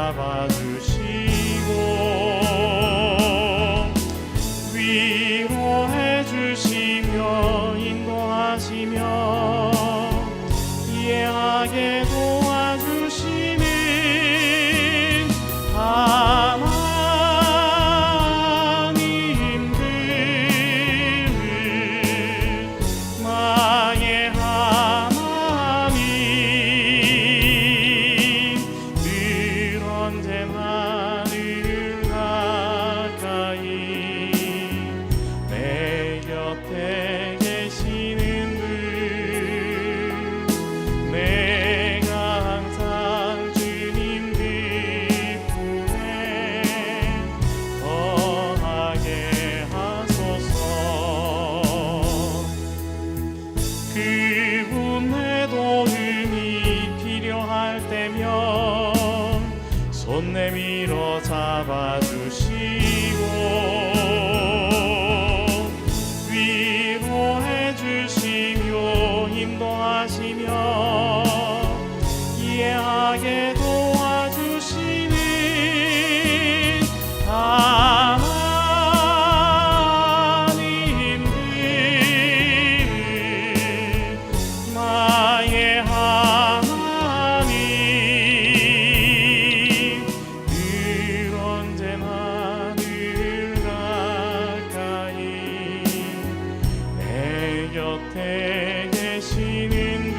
잡아주시고 위로해 주시며 인도하시며 이해하게 도와주시는 하나님들, 나의 하나님, 늘 언제나 늘 가까이 내 곁에 계시는 분, 내가 항상 주님 기쁨에 거하게 하소서. 그분의 도움이 필요할 때면 손 내밀어 잡아주시고 위로해 주시며 인도하시며 이해하게 도와주시는 하나님들, 나의 하나님, 늘 언제나 늘 가까이 내 곁에 계시는 분,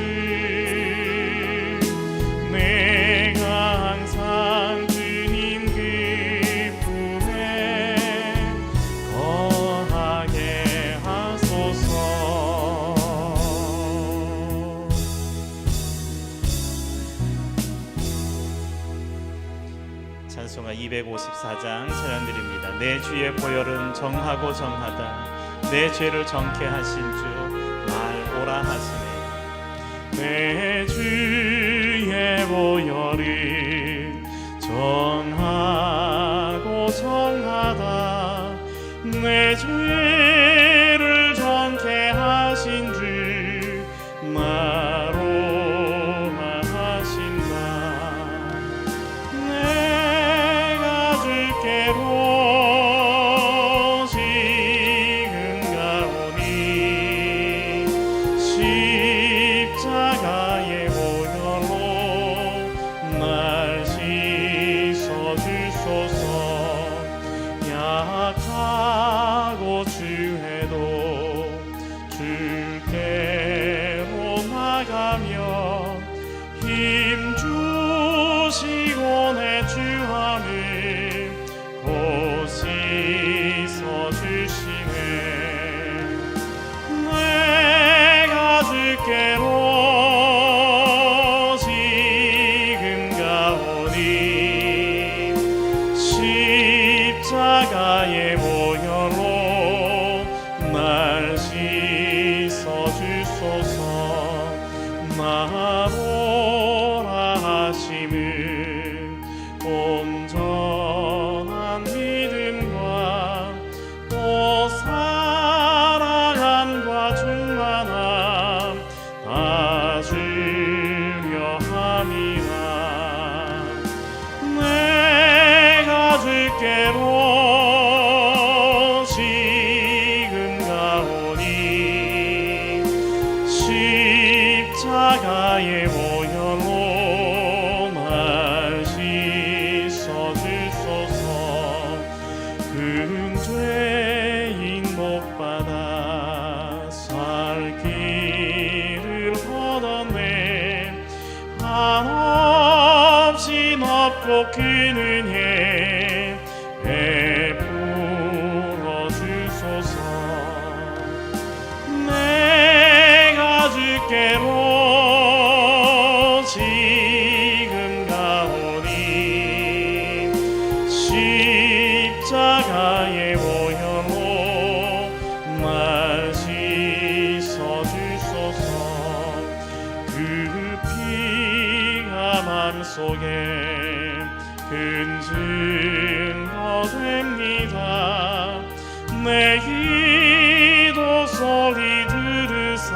내가 항상 주님 기쁨에 거하게 하소서. 찬송가 254장 찬양드립니다. 내 주의 보혈은 정하고 정하다, 내 죄를 정케 하신 주 날 오라 하시네. 내 주의 보혈은 정하고 정하다, 내 죄를 정케 하신 주 나로 하신다. 내가 주께로 지금 가오니 십자가의 보혈로 날 씻어주소서. 약하고 주해도 주께로 나가며 힘 주시고 내 주함을 곧 씻어주시네. 내가 주께로 지금 가오니 십자가의 보혈로 날 씻어주소서. 나보라 하심은 온전한 믿음과 또 사랑함과 충만함 다 주려 함이라. 내가 주께로 지금 가오니 십자가의 보혈로 날 씻어주소서. 근죄인 목받아 살 길을 얻었네. 한없이 높고 큰 은혜 베풀어 주소서. 내가 주께로 지금 가오니 십자가의 보혈로 날 씻어주소서. 그 피가 맘속에 큰 증거 됩니다. 내 기도 소리 들으사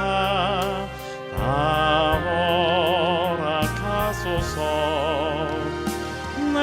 다 허락하소서. 내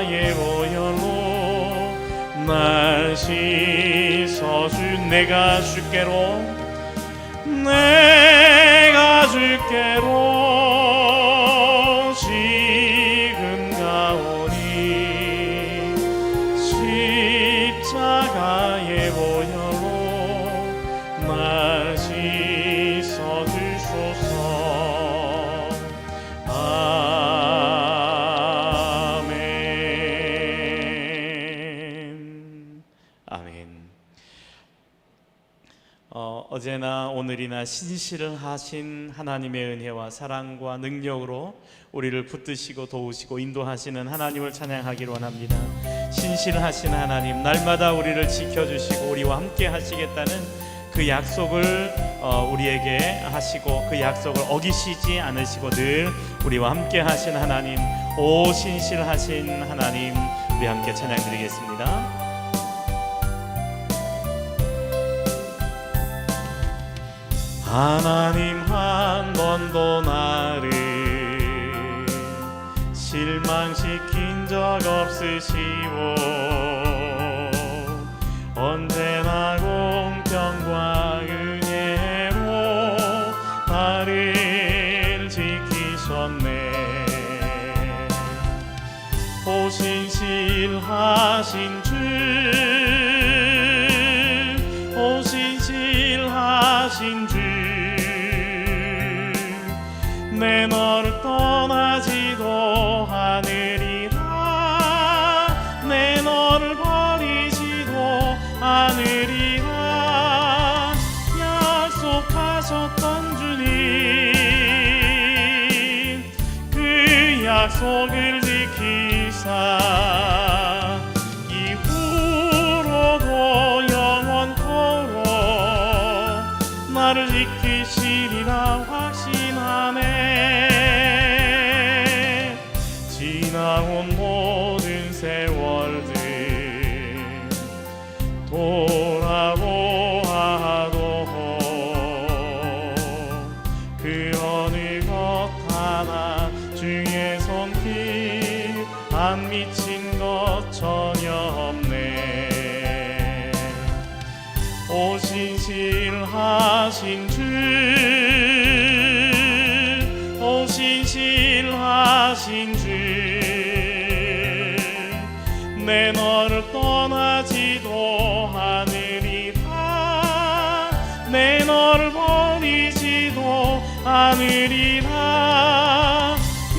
십자가의 보혈로 날 씻어준 내가 주께로 지금 가오니 십자가의 보혈로 날 씻어주소서. 아멘. 아멘. 어제나 오늘이나 신실하신 하나님의 은혜와 사랑과 능력으로 우리를 붙드시고 도우시고 인도하시는 하나님을 찬양하기를 원합니다. 신실하신 하나님, 날마다 우리를 지켜주시고 우리와 함께 하시겠다는 그 약속을 우리에게 하시고 그 약속을 어기시지 않으시고 늘 우리와 함께 하신 하나님, 오 신실하신 하나님, 우리 함께 찬양드리겠습니다. 하나님 한 번도 나를 실망시킨 적 없으시오. 언제나 공평과 은혜로 나를 지키셨네. 오 신실하신 주, 오 신실하신 주, 내 너를 떠나지도 않으리라. 내 너를 버리지도 않으리라. 약속하셨던 주님, 그 약속을 지키사 이후로도 영원토록 나를 지키시리라 확신하네. 지나온 모든 세월들 돌아보아도 그 어느 것 하나 주의 손길 안 미친 것 전혀 없네. 오 신실하신 주, 오 신실하신 주, 내 너를 떠나지도 않으리라. 내 너를 버리지도 않으리라.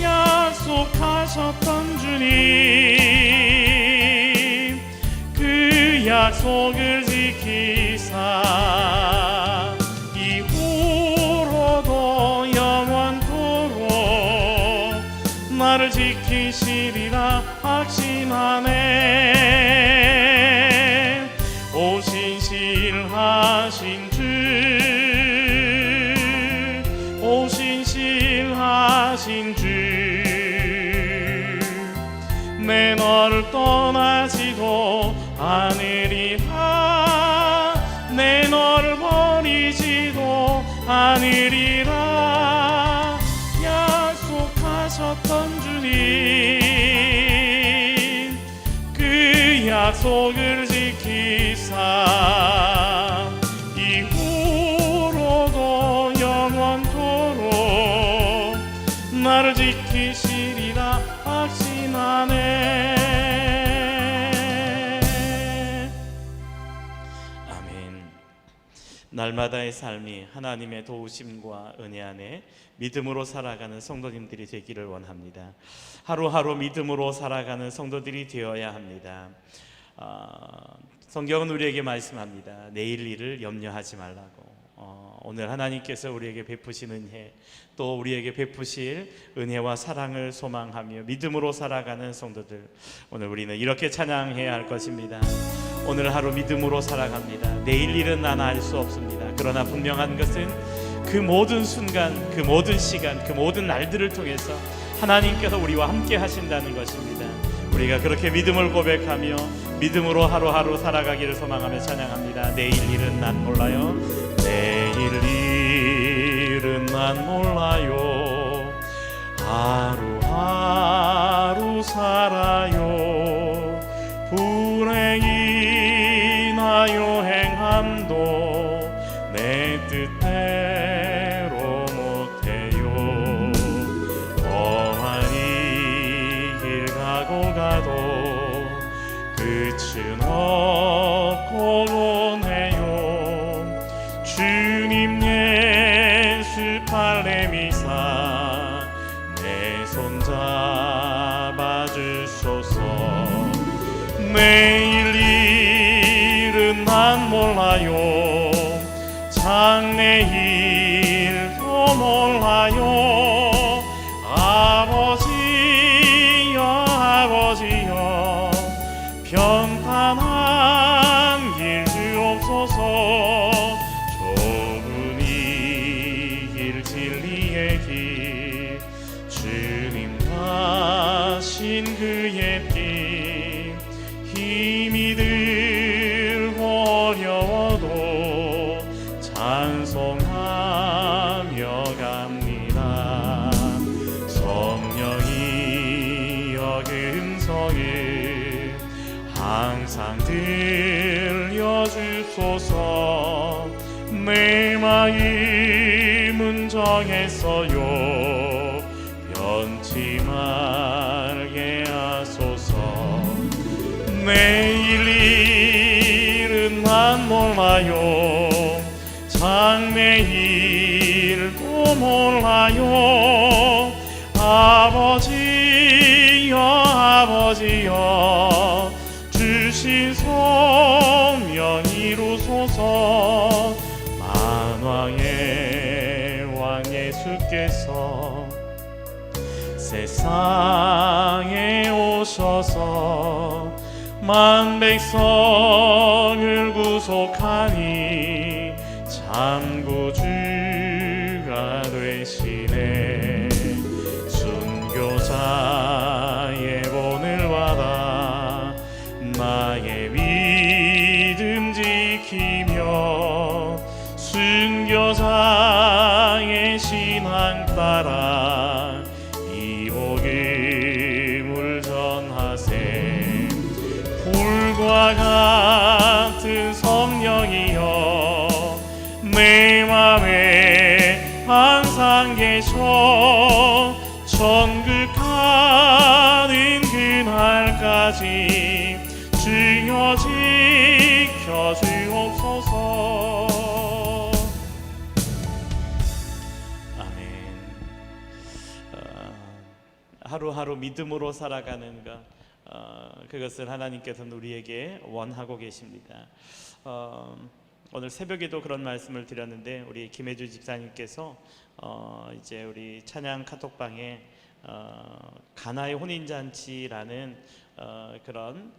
약속하셨던 주님, 그 약속을 지키사 이후로도 영원토록 나를 지키시리라 확신하네. 오 신실하신 주, 오 신실하신 주, 내 너를 떠나지도 않으리라. 내 너를 버리지도 않으리라. 약속하셨던 주님, 그 약속을 지키사 이후로도 영원토록 나를 지키시리라 확신하네. 아멘. 날마다의 삶이 하나님의 도우심과 은혜 안에 믿음으로 살아가는 성도님들이 되기를 원합니다. 하루하루 믿음으로 살아가는 성도들이 되어야 합니다. 성경은 우리에게 말씀합니다. 내일 일을 염려하지 말라고. 오늘 하나님께서 우리에게 베푸신 은혜, 또 우리에게 베푸실 은혜와 사랑을 소망하며 믿음으로 살아가는 성도들, 오늘 우리는 이렇게 찬양해야 할 것입니다. 오늘 하루 믿음으로 살아갑니다. 내일 일은 난 알 수 없습니다. 그러나 분명한 것은 그 모든 순간, 그 모든 시간, 그 모든 날들을 통해서 하나님께서 우리와 함께 하신다는 것입니다. 우리가 그렇게 믿음을 고백하며 믿음으로 하루하루 살아가기를 소망하며 찬양합니다. 내일 일은 난 몰라요. 내일 일은 난 몰라요. 하루하루 살아요. 끝은 없고 원해요. 주님 예수 팔레미사 내 손 잡아주소서. 내일 일은 난 몰라요. 장래일도 몰라요. 아버지여 아버지여 평탄한 길 주옵소서. 좁은 이 길 진리의 길 주님 가신 그의 피 힘이 들고 어려워도 찬송하며 갑니다. 성령이여 그 음성을 항상 들려주소서. 내 마음은 정했어요. 변치 말게 하소서. 내일 일은 난 몰라요. 장래일도 몰라요. 아버지여 아버지여 주신 소명 이루소서. 만왕의 왕 예수께서 세상에 오셔서 만 백성을 구속하니 참 구주가 되시네. 순교자의 본을 받아 나의 믿음 지키며 순교자의 신앙 따라 이 복음을 전하세. 불과 같은 성령이여 내 맘에 항상 계셔. 천국 가는 그날까지 주여 지켜 주옵소서. 아멘. 하루하루 믿음으로 살아가는 것, 그것을 하나님께서는 우리에게 원하고 계십니다. 오늘 새벽에도 그런 말씀을 드렸는데 우리 김혜주 집사님께서 이제 우리 찬양 카톡방에 가나의 혼인잔치라는 그런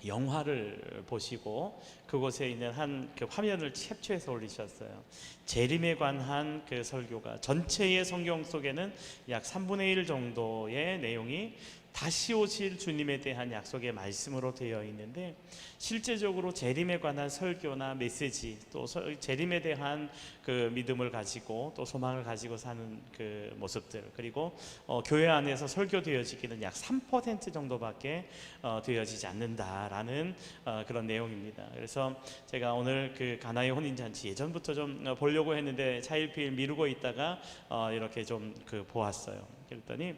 영화를 보시고 그곳에 있는 한 그 화면을 캡처해서 올리셨어요. 재림에 관한 그 설교가 전체의 성경 속에는 약 3분의 1 정도의 내용이 다시 오실 주님에 대한 약속의 말씀으로 되어 있는데, 실제적으로 재림에 관한 설교나 메시지, 또 재림에 대한 그 믿음을 가지고 또 소망을 가지고 사는 그 모습들, 그리고 교회 안에서 설교되어지기는 약 3% 정도밖에 되어지지 않는다라는 그런 내용입니다. 그래서 제가 오늘 그 가나의 혼인잔치 예전부터 좀 보려고 했는데 차일피일 미루고 있다가 이렇게 좀 보았어요. 그랬더니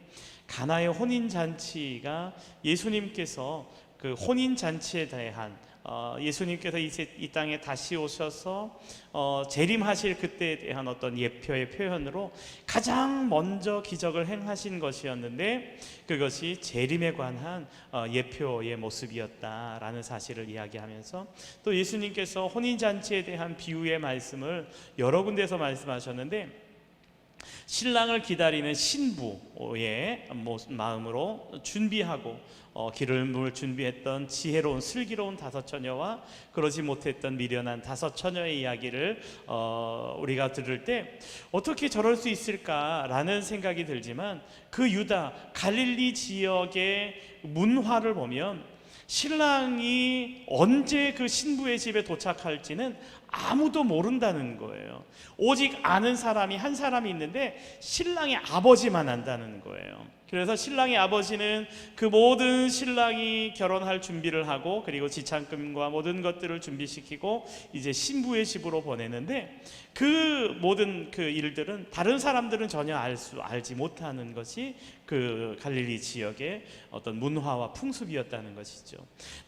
가나의 혼인잔치가 예수님께서 그 혼인잔치에 대한 예수님께서 이 땅에 다시 오셔서 재림하실 그때에 대한 어떤 예표의 표현으로 가장 먼저 기적을 행하신 것이었는데, 그것이 재림에 관한 예표의 모습이었다라는 사실을 이야기하면서, 또 예수님께서 혼인잔치에 대한 비유의 말씀을 여러 군데서 말씀하셨는데, 신랑을 기다리는 신부의 마음으로 준비하고 기름을 준비했던 지혜로운 슬기로운 5 처녀와 그러지 못했던 미련한 5 처녀의 이야기를 우리가 들을 때 어떻게 저럴 수 있을까라는 생각이 들지만, 그 유다 갈릴리 지역의 문화를 보면 신랑이 언제 그 신부의 집에 도착할지는 아무도 모른다는 거예요. 오직 아는 사람이 한 사람이 있는데 신랑의 아버지만 안다는 거예요. 그래서 신랑의 아버지는 그 모든 신랑이 결혼할 준비를 하고 그리고 지참금과 모든 것들을 준비시키고 이제 신부의 집으로 보내는데 그 모든 그 일들은 다른 사람들은 전혀 알지 못하는 것이 그 갈릴리 지역의 어떤 문화와 풍습이었다는 것이죠.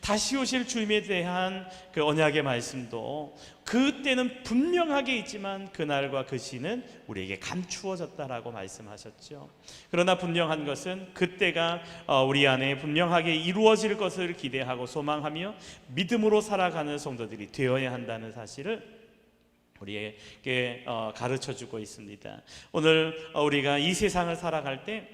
다시 오실 주님에 대한 그 언약의 말씀도 그때는 분명하게 있지만 그날과 그 시는 우리에게 감추어졌다라고 말씀하셨죠. 그러나 분명한 것은 그때가 우리 안에 분명하게 이루어질 것을 기대하고 소망하며 믿음으로 살아가는 성도들이 되어야 한다는 사실을 우리에게 가르쳐주고 있습니다. 오늘 우리가 이 세상을 살아갈 때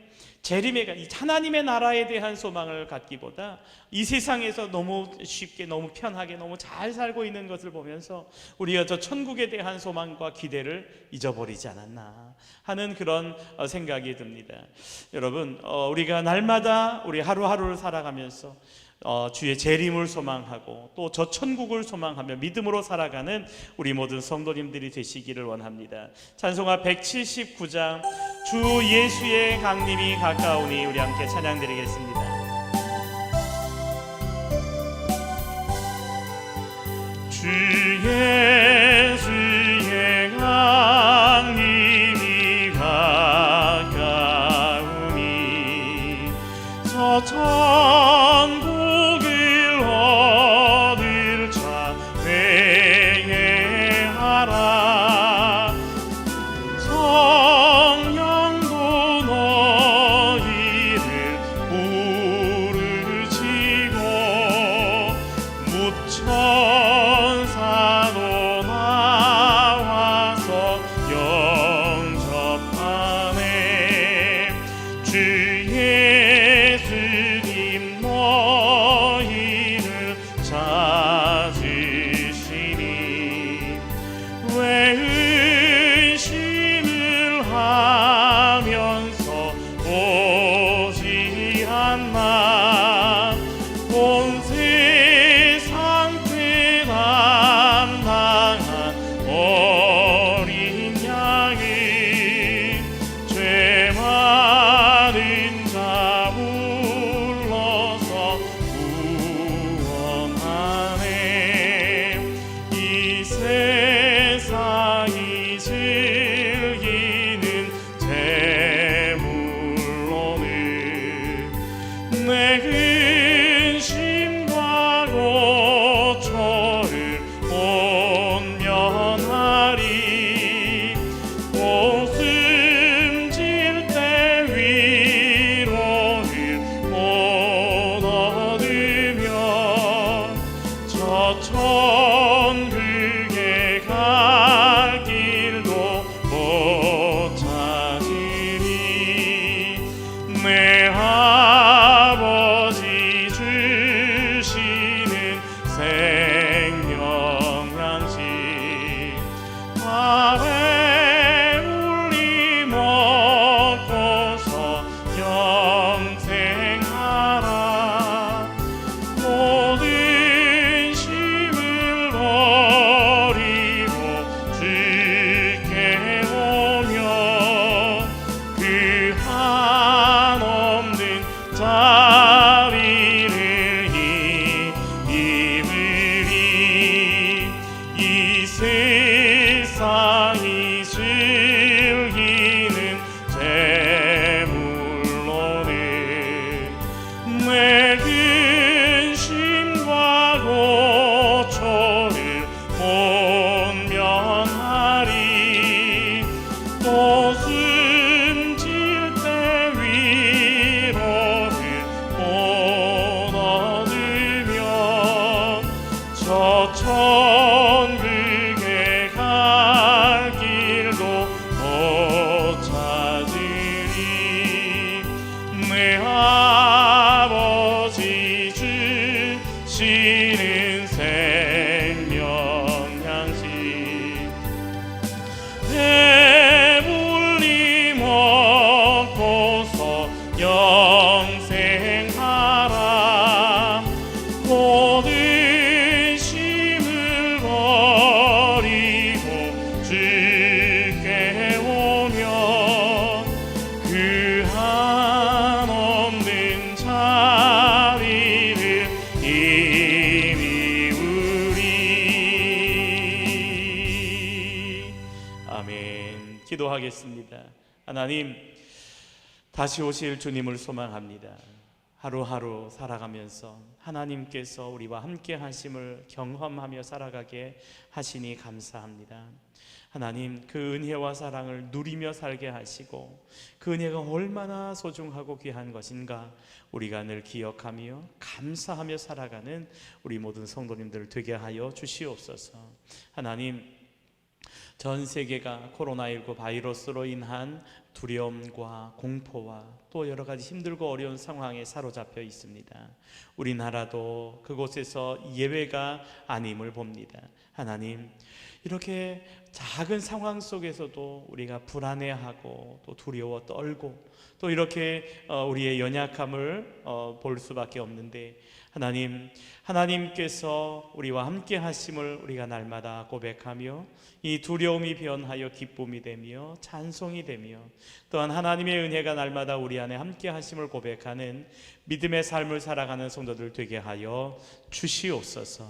재림의 하나님의 나라에 대한 소망을 갖기보다 이 세상에서 너무 쉽게 너무 편하게 너무 잘 살고 있는 것을 보면서 우리가 저 천국에 대한 소망과 기대를 잊어버리지 않았나 하는 그런 생각이 듭니다. 여러분, 우리가 날마다 우리 하루하루를 살아가면서 주의 재림을 소망하고 또 저 천국을 소망하며 믿음으로 살아가는 우리 모든 성도님들이 되시기를 원합니다. 찬송가 179장 주 예수의 강림이 가까우니 우리 함께 찬양드리겠습니다. 주 예수의 강림이 가까우니 저 천국을 얻을 자 회개하라. 성령도 너희를 부르시고 무천사도 나와서 영접하네. 주 예수님 너희를 찾으시니 왜 의심을 하면서 오지 않나. 온 세상 죄 담당한 어린 양이 죄 많은 자 불러서 구원하네. 이 세상이 즐기는 재물로는 내 근심과 고초를 온면하리. 웃음 질 때 위로를 못 얻으면 저 천국에 갈 길도 못 찾으리. 내 아버지 주시는 생명양식 밥에 물리 먹고서 영생하라. 모든 심을 버리고 주께 오면 그 한없는 자비를 입으리. 이 세상이 즐기는 재물로는 내 근심과 고초를 온면하리. 또 숨질 때 위로를 못 얻으면 저 천국에 갈 길도 못 찾으리. 내 아버지 주시는 생명양식 배불리 먹고서 영생하라. 모든 심을 기도하겠습니다. 하나님, 다시 오실 주님을 소망합니다. 하루하루 살아가면서 하나님께서 우리와 함께 하심을 경험하며 살아가게 하시니 감사합니다. 하나님, 그 은혜와 사랑을 누리며 살게 하시고 그 은혜가 얼마나 소중하고 귀한 것인가 우리가 늘 기억하며 감사하며 살아가는 우리 모든 성도님들 되게 하여 주시옵소서. 하나님, 전 세계가 코로나19 바이러스로 인한 두려움과 공포와 또 여러 가지 힘들고 어려운 상황에 사로잡혀 있습니다. 우리나라도 그곳에서 예외가 아님을 봅니다. 하나님, 이렇게 작은 상황 속에서도 우리가 불안해하고 또 두려워 떨고 또 이렇게 우리의 연약함을 볼 수밖에 없는데, 하나님께서 우리와 함께 하심을 우리가 날마다 고백하며 이 두려움이 변하여 기쁨이 되며 찬송이 되며 또한 하나님의 은혜가 날마다 우리 안에 함께 하심을 고백하는 믿음의 삶을 살아가는 성도들 되게 하여 주시옵소서.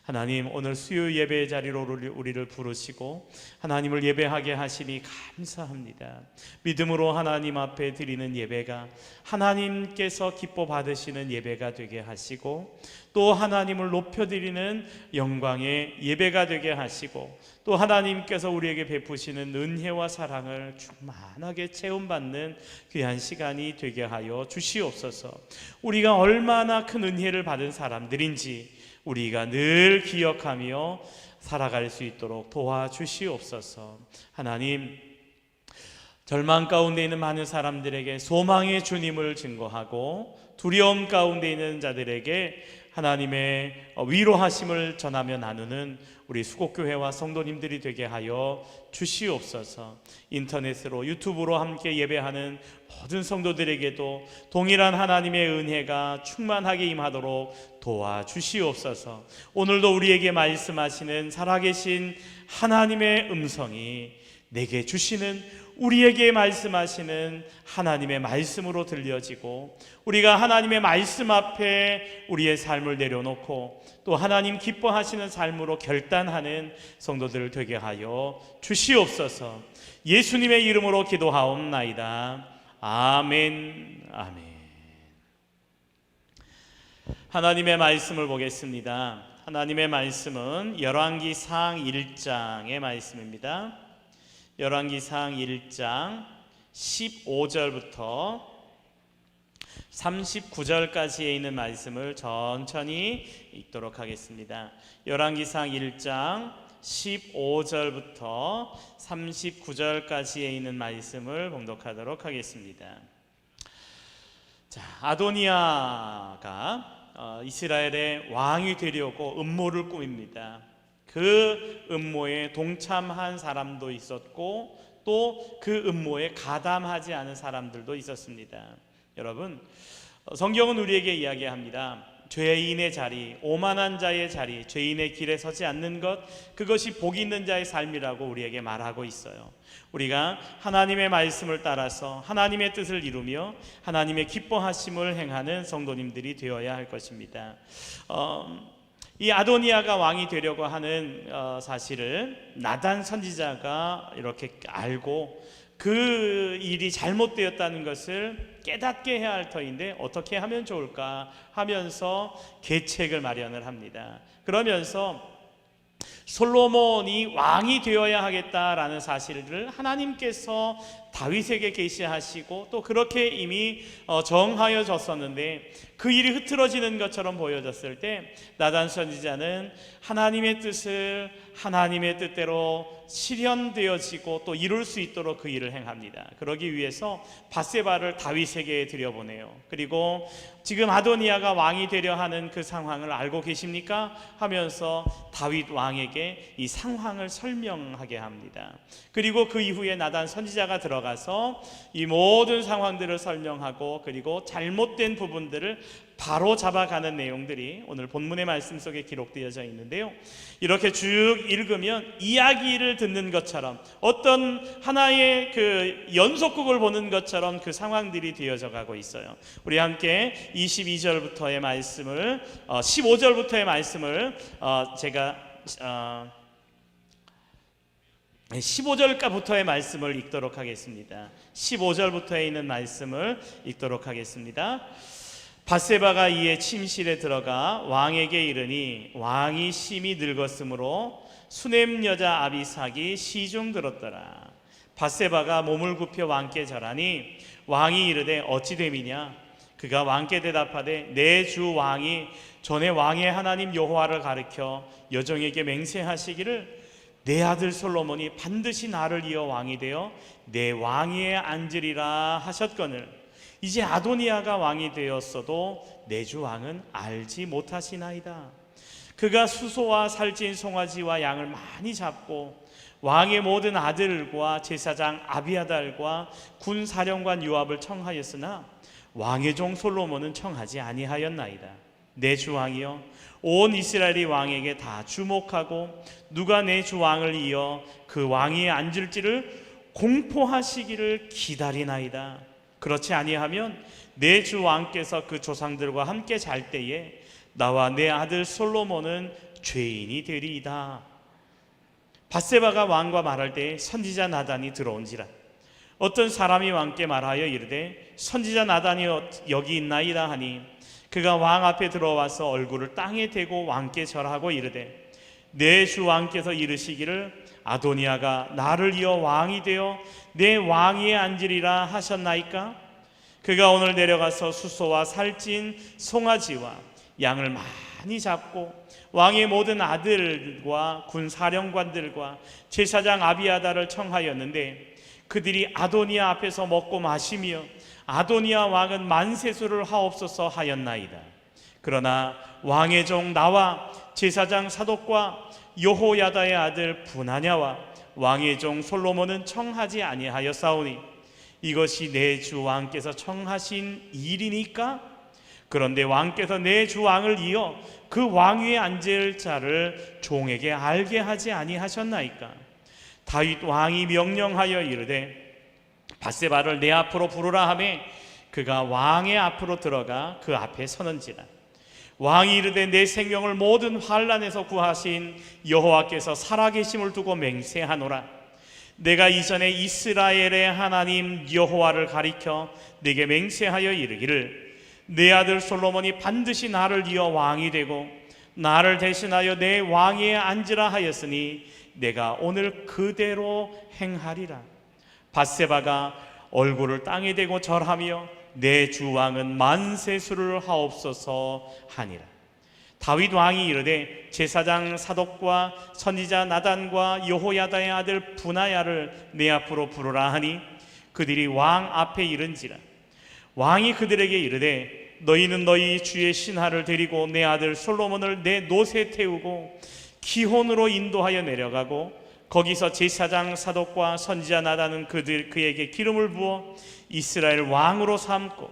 하나님, 오늘 수요 예배의 자리로 우리를 부르시고 하나님을 예배하게 하시니 감사합니다. 믿음으로 하나님 앞에 드리는 예배가 하나님께서 기뻐 받으시는 예배가 되게 하시고 또 하나님을 높여드리는 영광의 예배가 되게 하시고 또 하나님께서 우리에게 베푸시는 은혜와 사랑을 충만하게 체험받는 귀한 시간이 되게 하여 주시옵소서. 우리가 얼마나 큰 은혜를 받은 사람들인지 우리가 늘 기억하며 살아갈 수 있도록 도와주시옵소서. 하나님, 절망 가운데 있는 많은 사람들에게 소망의 주님을 증거하고 두려움 가운데 있는 자들에게 하나님의 위로하심을 전하며 나누는 우리 수곡교회와 성도님들이 되게 하여 주시옵소서. 인터넷으로 유튜브로 함께 예배하는 모든 성도들에게도 동일한 하나님의 은혜가 충만하게 임하도록 도와주시옵소서. 오늘도 우리에게 말씀하시는 살아계신 하나님의 음성이 내게 주시는 우리에게 말씀하시는 하나님의 말씀으로 들려지고 우리가 하나님의 말씀 앞에 우리의 삶을 내려놓고 또 하나님 기뻐하시는 삶으로 결단하는 성도들 되게 하여 주시옵소서. 예수님의 이름으로 기도하옵나이다. 아멘. 아멘. 하나님의 말씀을 보겠습니다. 하나님의 말씀은 열왕기상 1장의 말씀입니다. 열왕기상 1장 15절부터 39절까지에 있는 말씀을 천천히 읽도록 하겠습니다. 열왕기상 1장 15절부터 39절까지에 있는 말씀을 봉독하도록 하겠습니다. 자, 아도니아가 이스라엘의 왕이 되려고 음모를 꾸밉니다. 그 음모에 동참한 사람도 있었고 또 그 음모에 가담하지 않은 사람들도 있었습니다. 여러분, 성경은 우리에게 이야기합니다. 죄인의 자리, 오만한 자의 자리, 죄인의 길에 서지 않는 것, 그것이 복 있는 자의 삶이라고 우리에게 말하고 있어요. 우리가 하나님의 말씀을 따라서 하나님의 뜻을 이루며 하나님의 기뻐하심을 행하는 성도님들이 되어야 할 것입니다. 이 아도니아가 왕이 되려고 하는 사실을 나단 선지자가 이렇게 알고 그 일이 잘못되었다는 것을 깨닫게 해야 할 터인데 어떻게 하면 좋을까 하면서 계책을 마련을 합니다. 그러면서 솔로몬이 왕이 되어야 하겠다라는 사실을 하나님께서 다윗에게 계시하시고 또 그렇게 이미 정하여졌었는데 그 일이 흐트러지는 것처럼 보여졌을 때 나단 선지자는 하나님의 뜻을 하나님의 뜻대로 실현되어지고 또 이룰 수 있도록 그 일을 행합니다. 그러기 위해서 밧세바를 다윗에게 들여보내요. 그리고 지금 아도니아가 왕이 되려 하는 그 상황을 알고 계십니까? 하면서 다윗 왕에게 이 상황을 설명하게 합니다. 그리고 그 이후에 나단 선지자가 들어가서 이 모든 상황들을 설명하고 그리고 잘못된 부분들을 바로 잡아가는 내용들이 오늘 본문의 말씀 속에 기록되어져 있는데요. 이렇게 쭉 읽으면 이야기를 듣는 것처럼 어떤 하나의 그 연속극을 보는 것처럼 그 상황들이 되어져 가고 있어요. 우리 함께 22절부터의 말씀을 15절부터의 말씀을 제가 15절부터의 말씀을 읽도록 하겠습니다. 15절부터에 있는 말씀을 읽도록 하겠습니다. 밧세바가 이에 침실에 들어가 왕에게 이르니 왕이 심히 늙었으므로 수넴 여자 아비삭이 시중 들었더라. 밧세바가 몸을 굽혀 왕께 절하니 왕이 이르되 어찌 됨이냐? 그가 왕께 대답하되 내 주 왕이 전에 왕의 하나님 여호와를 가리켜 여종에게 맹세하시기를 내 아들 솔로몬이 반드시 나를 이어 왕이 되어 내 왕위에 앉으리라 하셨거늘 이제 아도니아가 왕이 되었어도 내 주 왕은 알지 못하시나이다. 그가 수소와 살찐 송아지와 양을 많이 잡고 왕의 모든 아들과 제사장 아비아달과 군 사령관 요압을 청하였으나 왕의 종 솔로몬은 청하지 아니하였나이다. 내 주 왕이여 온 이스라엘이 왕에게 다 주목하고 누가 내 주 왕을 이어 그 왕위에 앉을지를 공포하시기를 기다리나이다. 그렇지 아니하면 내 주 왕께서 그 조상들과 함께 잘 때에 나와 내 아들 솔로몬은 죄인이 되리이다. 밧세바가 왕과 말할 때 선지자 나단이 들어온지라. 어떤 사람이 왕께 말하여 이르되 선지자 나단이 여기 있나이다 하니 그가 왕 앞에 들어와서 얼굴을 땅에 대고 왕께 절하고 이르되 내 주 왕께서 이르시기를 아도니아가 나를 이어 왕이 되어 내 왕위에 앉으리라 하셨나이까? 그가 오늘 내려가서 수소와 살찐 송아지와 양을 많이 잡고 왕의 모든 아들과 군 사령관들과 제사장 아비아달을 청하였는데 그들이 아도니아 앞에서 먹고 마시며 아도니아 왕은 만세수를 하옵소서 하였나이다. 그러나 왕의 종 나와 제사장 사독과 여호야다의 아들 분하냐와 왕의 종 솔로몬은 청하지 아니하였사오니 이것이 내 주 왕께서 청하신 일이니까? 그런데 왕께서 내 주 왕을 이어 그 왕위에 앉을 자를 종에게 알게 하지 아니하셨나이까? 다윗 왕이 명령하여 이르되 밧세바를 내 앞으로 부르라 하매 그가 왕의 앞으로 들어가 그 앞에 서는지라. 왕이 이르되 내 생명을 모든 환난에서 구하신 여호와께서 살아계심을 두고 맹세하노라. 내가 이전에 이스라엘의 하나님 여호와를 가리켜 내게 맹세하여 이르기를 내 아들 솔로몬이 반드시 나를 이어 왕이 되고 나를 대신하여 내 왕위에 앉으라 하였으니 내가 오늘 그대로 행하리라. 밧세바가 얼굴을 땅에 대고 절하며 내 주 왕은 만세수를 하옵소서 하니라. 다윗 왕이 이르되 제사장 사독과 선지자 나단과 여호야다의 아들 분하야를 내 앞으로 부르라 하니 그들이 왕 앞에 이른지라. 왕이 그들에게 이르되 너희는 너희 주의 신하를 데리고 내 아들 솔로몬을 내 노새 태우고 기혼으로 인도하여 내려가고 거기서 제사장 사독과 선지자 나단은 그에게 기름을 부어 이스라엘 왕으로 삼고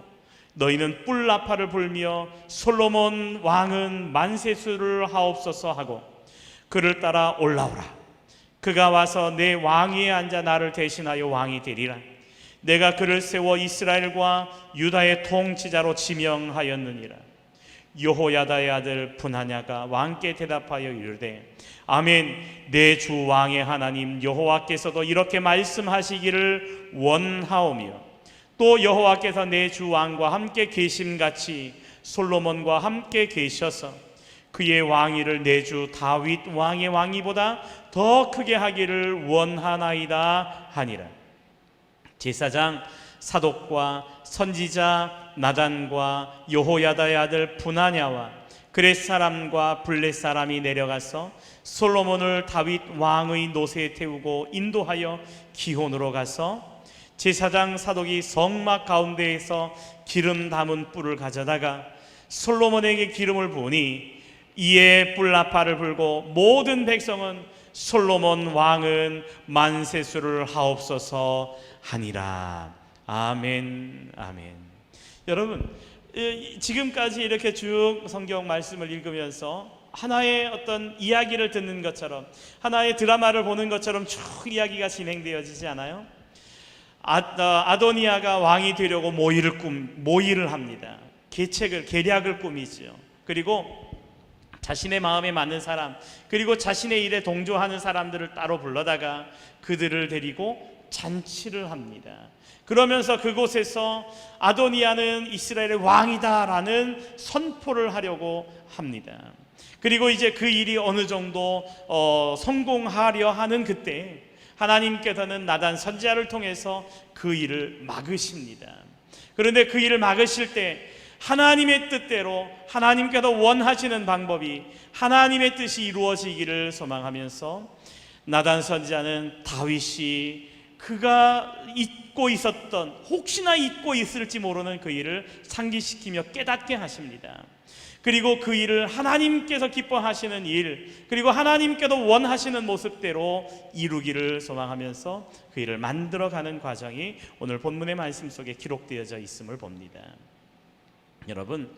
너희는 뿔나파를 불며 솔로몬 왕은 만세수를 하옵소서 하고 그를 따라 올라오라. 그가 와서 내 왕위에 앉아 나를 대신하여 왕이 되리라. 내가 그를 세워 이스라엘과 유다의 통치자로 지명하였느니라. 여호야다의 아들 분하냐가 왕께 대답하여 이르되 아멘. 내 주 왕의 하나님 여호와께서도 이렇게 말씀하시기를 원하오며 또 여호와께서 내 주 왕과 함께 계심같이 솔로몬과 함께 계셔서 그의 왕위를 내 주 다윗 왕의 왕위보다 더 크게 하기를 원하나이다 하니라. 제사장 사독과 선지자 나단과 여호야다의 아들 분하냐와 그렛 사람과 블렛 사람이 내려가서 솔로몬을 다윗 왕의 노새에 태우고 인도하여 기혼으로 가서 제사장 사독이 성막 가운데에서 기름 담은 뿔을 가져다가 솔로몬에게 기름을 부으니 이에 뿔나파를 불고 모든 백성은 솔로몬 왕은 만세수를 하옵소서 하니라. 아멘. 아멘. 여러분, 지금까지 이렇게 쭉 성경 말씀을 읽으면서 하나의 어떤 이야기를 듣는 것처럼 하나의 드라마를 보는 것처럼 쭉 이야기가 진행되어지지 않아요? 아도니아가 왕이 되려고 모의를 합니다. 계략을 꾸미죠. 그리고 자신의 마음에 맞는 사람, 그리고 자신의 일에 동조하는 사람들을 따로 불러다가 그들을 데리고 잔치를 합니다. 그러면서 그곳에서 아도니아는 이스라엘의 왕이다라는 선포를 하려고 합니다. 그리고 이제 그 일이 어느 정도 성공하려 하는 그때 하나님께서는 나단 선지자를 통해서 그 일을 막으십니다. 그런데 그 일을 막으실 때 하나님의 뜻대로 하나님께서 원하시는 방법이 하나님의 뜻이 이루어지기를 소망하면서 나단 선지자는 다윗이 그가 잊고 있었던, 혹시나 잊고 있을지 모르는 그 일을 상기시키며 깨닫게 하십니다. 그리고 그 일을 하나님께서 기뻐하시는 일, 그리고 하나님께도 원하시는 모습대로 이루기를 소망하면서 그 일을 만들어가는 과정이 오늘 본문의 말씀 속에 기록되어져 있음을 봅니다. 여러분,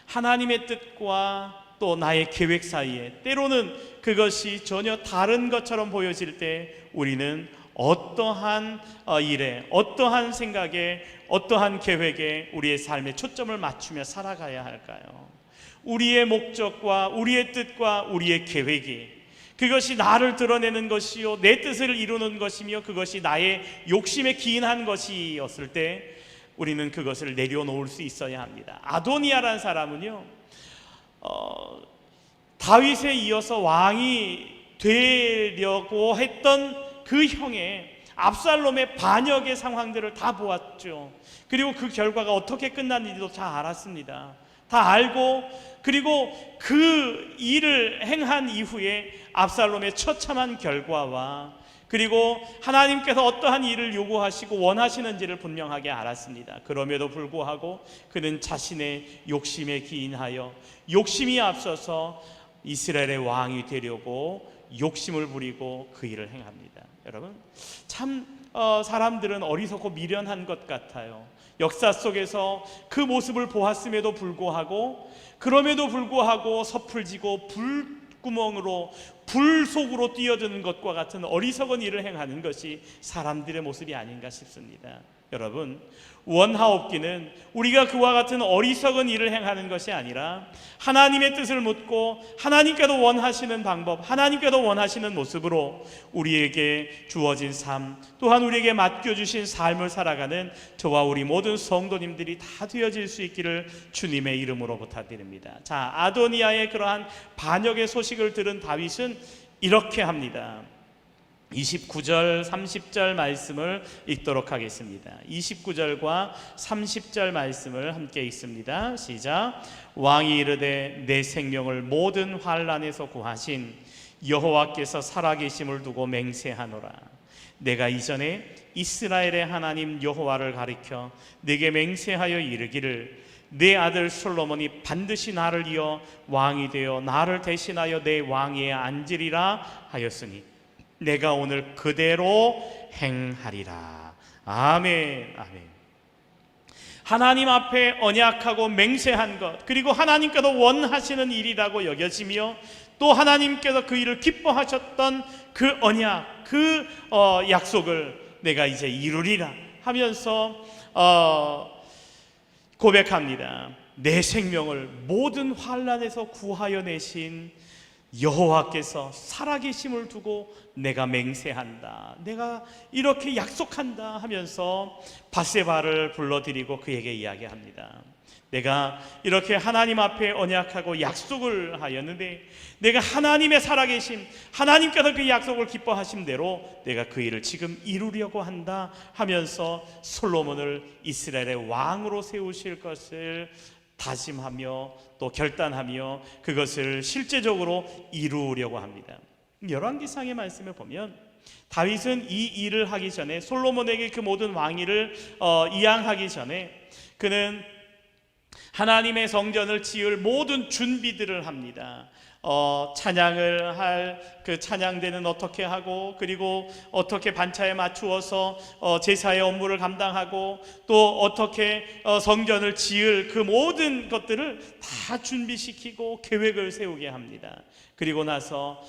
하나님의 뜻과 또 나의 계획 사이에 때로는 그것이 전혀 다른 것처럼 보여질 때 우리는 어떠한 일에, 어떠한 생각에, 어떠한 계획에 우리의 삶에 초점을 맞추며 살아가야 할까요? 우리의 목적과 우리의 뜻과 우리의 계획이 그것이 나를 드러내는 것이요 내 뜻을 이루는 것이며 그것이 나의 욕심에 기인한 것이었을 때 우리는 그것을 내려놓을 수 있어야 합니다. 아도니아라는 사람은요 다윗에 이어서 왕이 되려고 했던 그 형의 압살롬의 반역의 상황들을 다 보았죠. 그리고 그 결과가 어떻게 끝났는지도 다 알았습니다. 다 알고, 그리고 그 일을 행한 이후에 압살롬의 처참한 결과와 그리고 하나님께서 어떠한 일을 요구하시고 원하시는지를 분명하게 알았습니다. 그럼에도 불구하고 그는 자신의 욕심에 기인하여 욕심이 앞서서 이스라엘의 왕이 되려고 욕심을 부리고 그 일을 행합니다. 여러분, 참 사람들은 어리석고 미련한 것 같아요. 역사 속에서 그 모습을 보았음에도 불구하고, 그럼에도 불구하고 섣불지고 불구멍으로 불 속으로 뛰어드는 것과 같은 어리석은 일을 행하는 것이 사람들의 모습이 아닌가 싶습니다. 여러분, 원하옵기는 우리가 그와 같은 어리석은 일을 행하는 것이 아니라 하나님의 뜻을 묻고 하나님께도 원하시는 방법, 하나님께도 원하시는 모습으로 우리에게 주어진 삶, 또한 우리에게 맡겨주신 삶을 살아가는 저와 우리 모든 성도님들이 다 되어질 수 있기를 주님의 이름으로 부탁드립니다. 자, 아도니아의 그러한 반역의 소식을 들은 다윗은 이렇게 합니다. 29절 30절 말씀을 읽도록 하겠습니다. 29절과 30절 말씀을 함께 읽습니다. 시작. 왕이 이르되 내 생명을 모든 환난에서 구하신 여호와께서 살아계심을 두고 맹세하노라. 내가 이전에 이스라엘의 하나님 여호와를 가리켜 네게 맹세하여 이르기를 내 아들 솔로몬이 반드시 나를 이어 왕이 되어 나를 대신하여 내 왕위에 앉으리라 하였으니 내가 오늘 그대로 행하리라. 아멘. 아멘. 하나님 앞에 언약하고 맹세한 것, 그리고 하나님께서 원하시는 일이라고 여겨지며 또 하나님께서 그 일을 기뻐하셨던 그 언약, 그 약속을 내가 이제 이루리라 하면서 고백합니다. 내 생명을 모든 환난에서 구하여 내신 여호와께서 살아계심을 두고 내가 맹세한다, 내가 이렇게 약속한다 하면서 밧세바를 불러들이고 그에게 이야기합니다. 내가 이렇게 하나님 앞에 언약하고 약속을 하였는데 내가 하나님의 살아계심, 하나님께서 그 약속을 기뻐하신 대로 내가 그 일을 지금 이루려고 한다 하면서 솔로몬을 이스라엘의 왕으로 세우실 것을 다짐하며 또 결단하며 그것을 실제적으로 이루려고 합니다. 열왕기상의 말씀을 보면 다윗은 이 일을 하기 전에, 솔로몬에게 그 모든 왕위를 이양하기 전에 그는 하나님의 성전을 지을 모든 준비들을 합니다. 찬양을 할 그 찬양대는 어떻게 하고, 그리고 어떻게 반차에 맞추어서 제사의 업무를 감당하고, 또 어떻게 성전을 지을 그 모든 것들을 다 준비시키고 계획을 세우게 합니다. 그리고 나서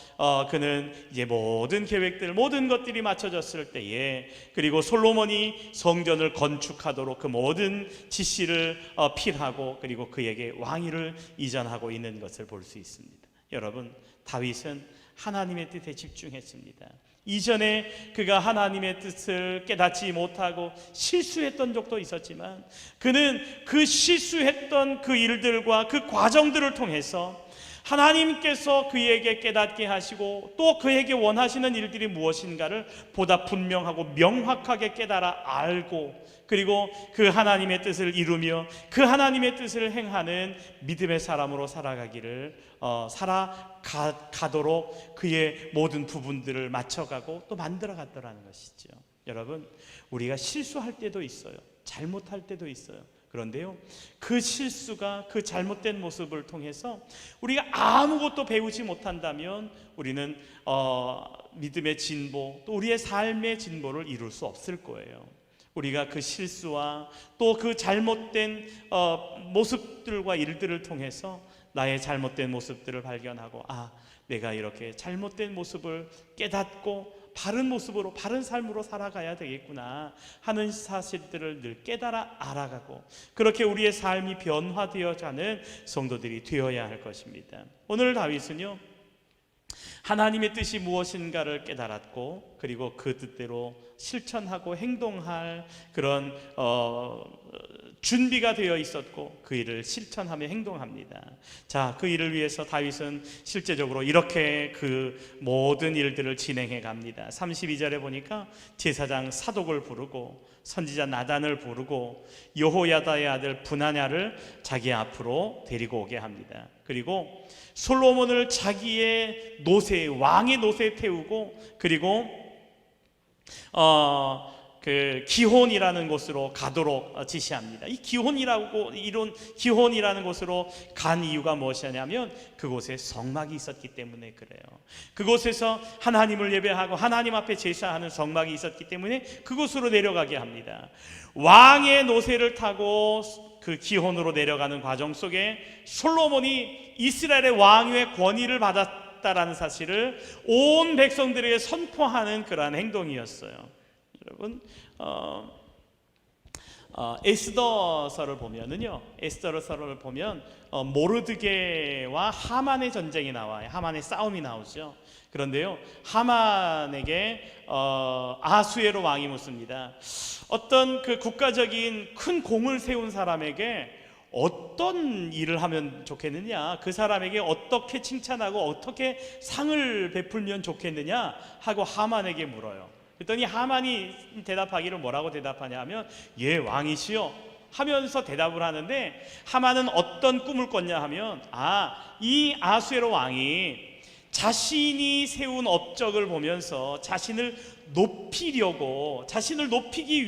그는 이제 모든 계획들, 모든 것들이 맞춰졌을 때에, 그리고 솔로몬이 성전을 건축하도록 그 모든 지시를 필하고, 그리고 그에게 왕위를 이전하고 있는 것을 볼 수 있습니다. 여러분, 다윗은 하나님의 뜻에 집중했습니다. 이전에 그가 하나님의 뜻을 깨닫지 못하고 실수했던 적도 있었지만 그는 그 실수했던 그 일들과 그 과정들을 통해서 하나님께서 그에게 깨닫게 하시고 또 그에게 원하시는 일들이 무엇인가를 보다 분명하고 명확하게 깨달아 알고, 그리고 그 하나님의 뜻을 이루며 그 하나님의 뜻을 행하는 믿음의 사람으로 살아가도록 그의 모든 부분들을 맞춰가고 또 만들어갔더라는 것이죠. 여러분, 우리가 실수할 때도 있어요. 잘못할 때도 있어요. 그런데요, 그 실수가, 그 잘못된 모습을 통해서 우리가 아무것도 배우지 못한다면 우리는 믿음의 진보, 또 우리의 삶의 진보를 이룰 수 없을 거예요. 우리가 그 실수와 또 그 잘못된 모습들과 일들을 통해서 나의 잘못된 모습들을 발견하고, 내가 이렇게 잘못된 모습을 깨닫고 바른 모습으로, 바른 삶으로 살아가야 되겠구나 하는 사실들을 늘 깨달아 알아가고, 그렇게 우리의 삶이 변화되어가는 성도들이 되어야 할 것입니다. 오늘 다윗은요, 하나님의 뜻이 무엇인가를 깨달았고, 그리고 그 뜻대로 실천하고 행동할 그런 준비가 되어 있었고, 그 일을 실천하며 행동합니다. 자, 그 일을 위해서 다윗은 실제적으로 이렇게 그 모든 일들을 진행해 갑니다. 32절에 보니까 제사장 사독을 부르고 선지자 나단을 부르고 여호야다의 아들 브나냐를 자기 앞으로 데리고 오게 합니다. 그리고 솔로몬을 자기의 노새, 왕의 노새에 태우고, 그리고 그 기혼이라는 곳으로 가도록 지시합니다. 이 기혼이라는 곳으로 간 이유가 무엇이냐면 그곳에 성막이 있었기 때문에 그래요. 그곳에서 하나님을 예배하고 하나님 앞에 제사하는 성막이 있었기 때문에 그곳으로 내려가게 합니다. 왕의 노새를 타고 그 기혼으로 내려가는 과정 속에 솔로몬이 이스라엘의 왕위의 권위를 받았다라는 사실을 온 백성들에게 선포하는 그러한 행동이었어요. 여러분, 에스더서를 보면 모르드게와 하만의 전쟁이 나와요. 하만의 싸움이 나오죠. 그런데요, 하만에게 아하수에로 왕이 묻습니다. 어떤 그 국가적인 큰 공을 세운 사람에게 어떤 일을 하면 좋겠느냐, 그 사람에게 어떻게 칭찬하고 어떻게 상을 베풀면 좋겠느냐 하고 하만에게 물어요. 그랬더니 하만이 대답하기를 뭐라고 대답하냐 하면, 예, 왕이시여 하면서 대답을 하는데, 하만은 어떤 꿈을 꿨냐 하면, 이 아하수에로 왕이 자신이 세운 업적을 보면서 자신을 높이기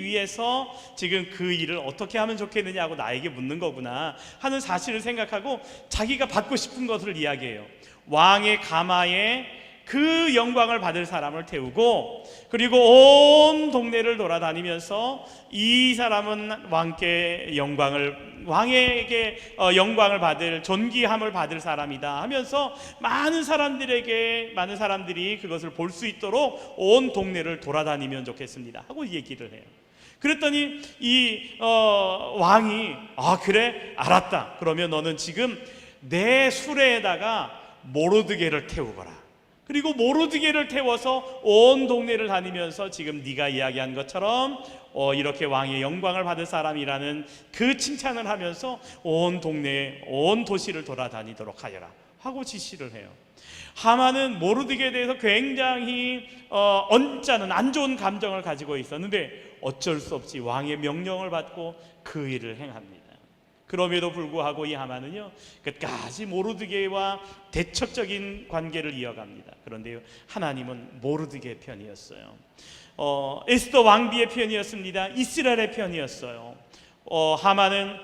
위해서 지금 그 일을 어떻게 하면 좋겠느냐고 나에게 묻는 거구나 하는 사실을 생각하고 자기가 받고 싶은 것을 이야기해요. 왕의 가마에 그 영광을 받을 사람을 태우고, 그리고 온 동네를 돌아다니면서 이 사람은 왕에게 영광을 받을, 존귀함을 받을 사람이다 하면서 많은 사람들이 그것을 볼 수 있도록 온 동네를 돌아다니면 좋겠습니다 하고 얘기를 해요. 그랬더니 이 왕이 그래, 알았다. 그러면 너는 지금 내 수레에다가 모르드게를 태우거라. 그리고 모르드게를 태워서 온 동네를 다니면서 지금 네가 이야기한 것처럼 이렇게 왕의 영광을 받을 사람이라는 그 칭찬을 하면서 온 동네, 온 도시를 돌아다니도록 하여라 하고 지시를 해요. 하만은 모르드게에 대해서 굉장히 언짢은, 안 좋은 감정을 가지고 있었는데 어쩔 수 없이 왕의 명령을 받고 그 일을 행합니다. 그럼에도 불구하고 이 하만은요, 끝까지 모르드게와 대척적인 관계를 이어갑니다. 그런데요, 하나님은 모르드게 편이었어요. 에스더 왕비의 편이었습니다. 이스라엘의 편이었어요. 하만은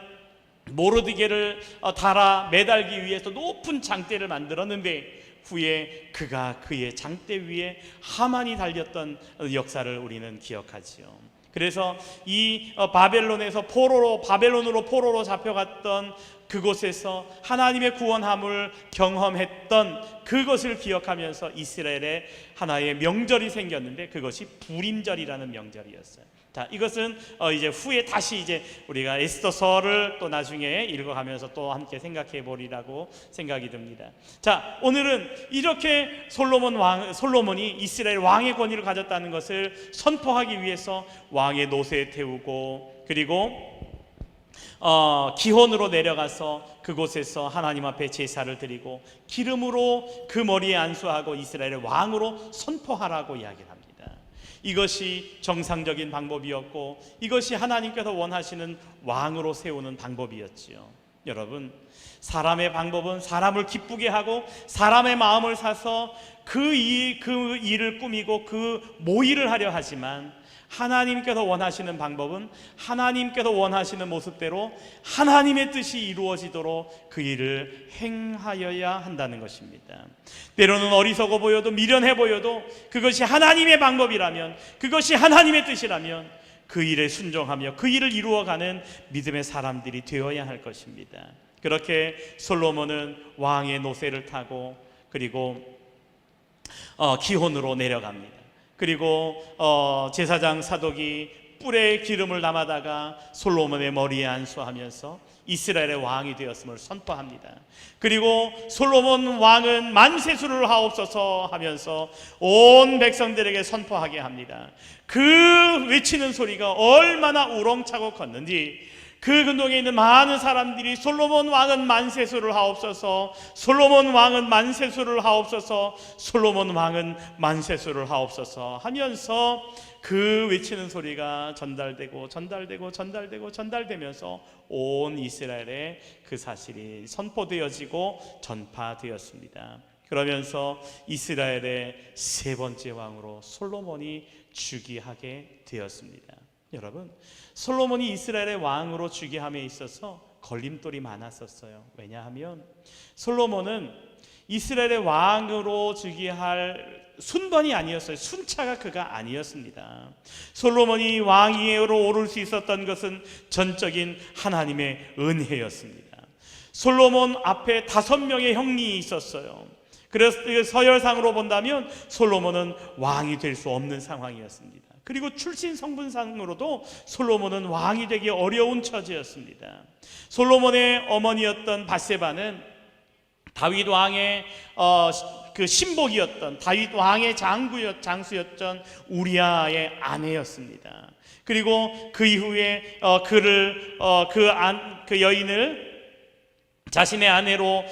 모르드게를 달아 매달기 위해서 높은 장대를 만들었는데 후에 그가 그의 장대 위에 하만이 달렸던 역사를 우리는 기억하지요. 그래서 이 바벨론으로 포로로 잡혀갔던 그곳에서 하나님의 구원함을 경험했던 그것을 기억하면서 이스라엘에 하나의 명절이 생겼는데 그것이 부림절이라는 명절이었어요. 자, 이것은 이제 후에 다시 이제 우리가 에스더서를 또 나중에 읽어가면서 또 함께 생각해 보리라고 생각이 듭니다. 자, 오늘은 이렇게 솔로몬이 이스라엘 왕의 권위를 가졌다는 것을 선포하기 위해서 왕의 노새에 태우고, 그리고 기혼으로 내려가서 그곳에서 하나님 앞에 제사를 드리고 기름으로 그 머리에 안수하고 이스라엘의 왕으로 선포하라고 이야기를 합니다. 이것이 정상적인 방법이었고, 이것이 하나님께서 원하시는 왕으로 세우는 방법이었지요. 여러분, 사람의 방법은 사람을 기쁘게 하고 사람의 마음을 사서 그 일을 꾸미고 그 모의를 하려 하지만, 하나님께서 원하시는 방법은 하나님께서 원하시는 모습대로 하나님의 뜻이 이루어지도록 그 일을 행하여야 한다는 것입니다. 때로는 어리석어 보여도 미련해 보여도 그것이 하나님의 방법이라면, 그것이 하나님의 뜻이라면 그 일에 순종하며 그 일을 이루어가는 믿음의 사람들이 되어야 할 것입니다. 그렇게 솔로몬은 왕의 노새를 타고 그리고 기혼으로 내려갑니다. 그리고 제사장 사독이 뿔에 기름을 담아다가 솔로몬의 머리에 안수하면서 이스라엘의 왕이 되었음을 선포합니다. 그리고 솔로몬 왕은 만세수를 하옵소서 하면서 온 백성들에게 선포하게 합니다. 그 외치는 소리가 얼마나 우렁차고 컸는지, 그 근동에 있는 많은 사람들이 솔로몬 왕은 만세수를 하옵소서, 솔로몬 왕은 만세수를 하옵소서, 솔로몬 왕은 만세수를 하옵소서 하면서 그 외치는 소리가 전달되면서 온 이스라엘에 그 사실이 선포되어지고 전파되었습니다. 그러면서 이스라엘의 세 번째 왕으로 솔로몬이 즉위하게 되었습니다. 여러분, 솔로몬이 이스라엘의 왕으로 즉위함에 있어서 걸림돌이 많았었어요. 왜냐하면 솔로몬은 이스라엘의 왕으로 즉위할 순번이 아니었어요. 순차가 그가 아니었습니다. 솔로몬이 왕위로 오를 수 있었던 것은 전적인 하나님의 은혜였습니다. 솔로몬 앞에 5명의 형님이 있었어요. 그래서 서열상으로 본다면 솔로몬은 왕이 될 수 없는 상황이었습니다. 그리고 출신 성분상으로도 솔로몬은 왕이 되기 어려운 처지였습니다. 솔로몬의 어머니였던 밧세바는 다윗 왕의 그 신복이었던, 다윗 왕의 장수였던 우리아의 아내였습니다. 그리고 그 이후에 그 여인을 자신의 아내로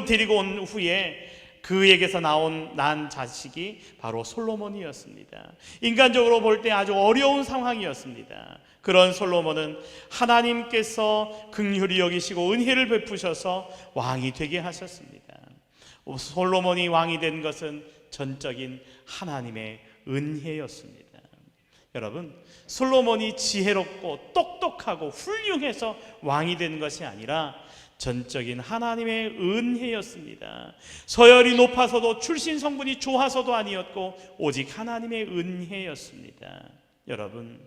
데리고 온 후에 그에게서 난 자식이 바로 솔로몬이었습니다. 인간적으로 볼 때 아주 어려운 상황이었습니다. 그런 솔로몬은 하나님께서 긍휼히 여기시고 은혜를 베푸셔서 왕이 되게 하셨습니다. 솔로몬이 왕이 된 것은 전적인 하나님의 은혜였습니다. 여러분, 솔로몬이 지혜롭고 똑똑하고 훌륭해서 왕이 된 것이 아니라 전적인 하나님의 은혜였습니다. 서열이 높아서도 출신 성분이 좋아서도 아니었고 오직 하나님의 은혜였습니다. 여러분,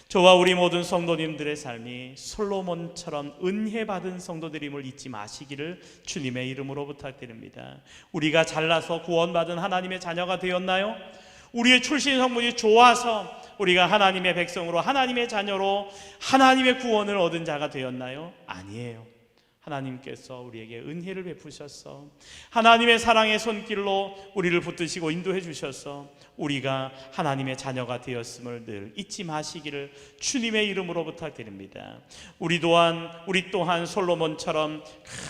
저와 우리 모든 성도님들의 삶이 솔로몬처럼 은혜 받은 성도들임을 잊지 마시기를 주님의 이름으로 부탁드립니다. 우리가 잘나서 구원받은 하나님의 자녀가 되었나요? 우리의 출신 성분이 좋아서 우리가 하나님의 백성으로, 하나님의 자녀로 하나님의 구원을 얻은 자가 되었나요? 아니에요. 하나님께서 우리에게 은혜를 베푸셔서 하나님의 사랑의 손길로 우리를 붙드시고 인도해 주셔서 우리가 하나님의 자녀가 되었음을 늘 잊지 마시기를 주님의 이름으로 부탁드립니다. 우리 또한 솔로몬처럼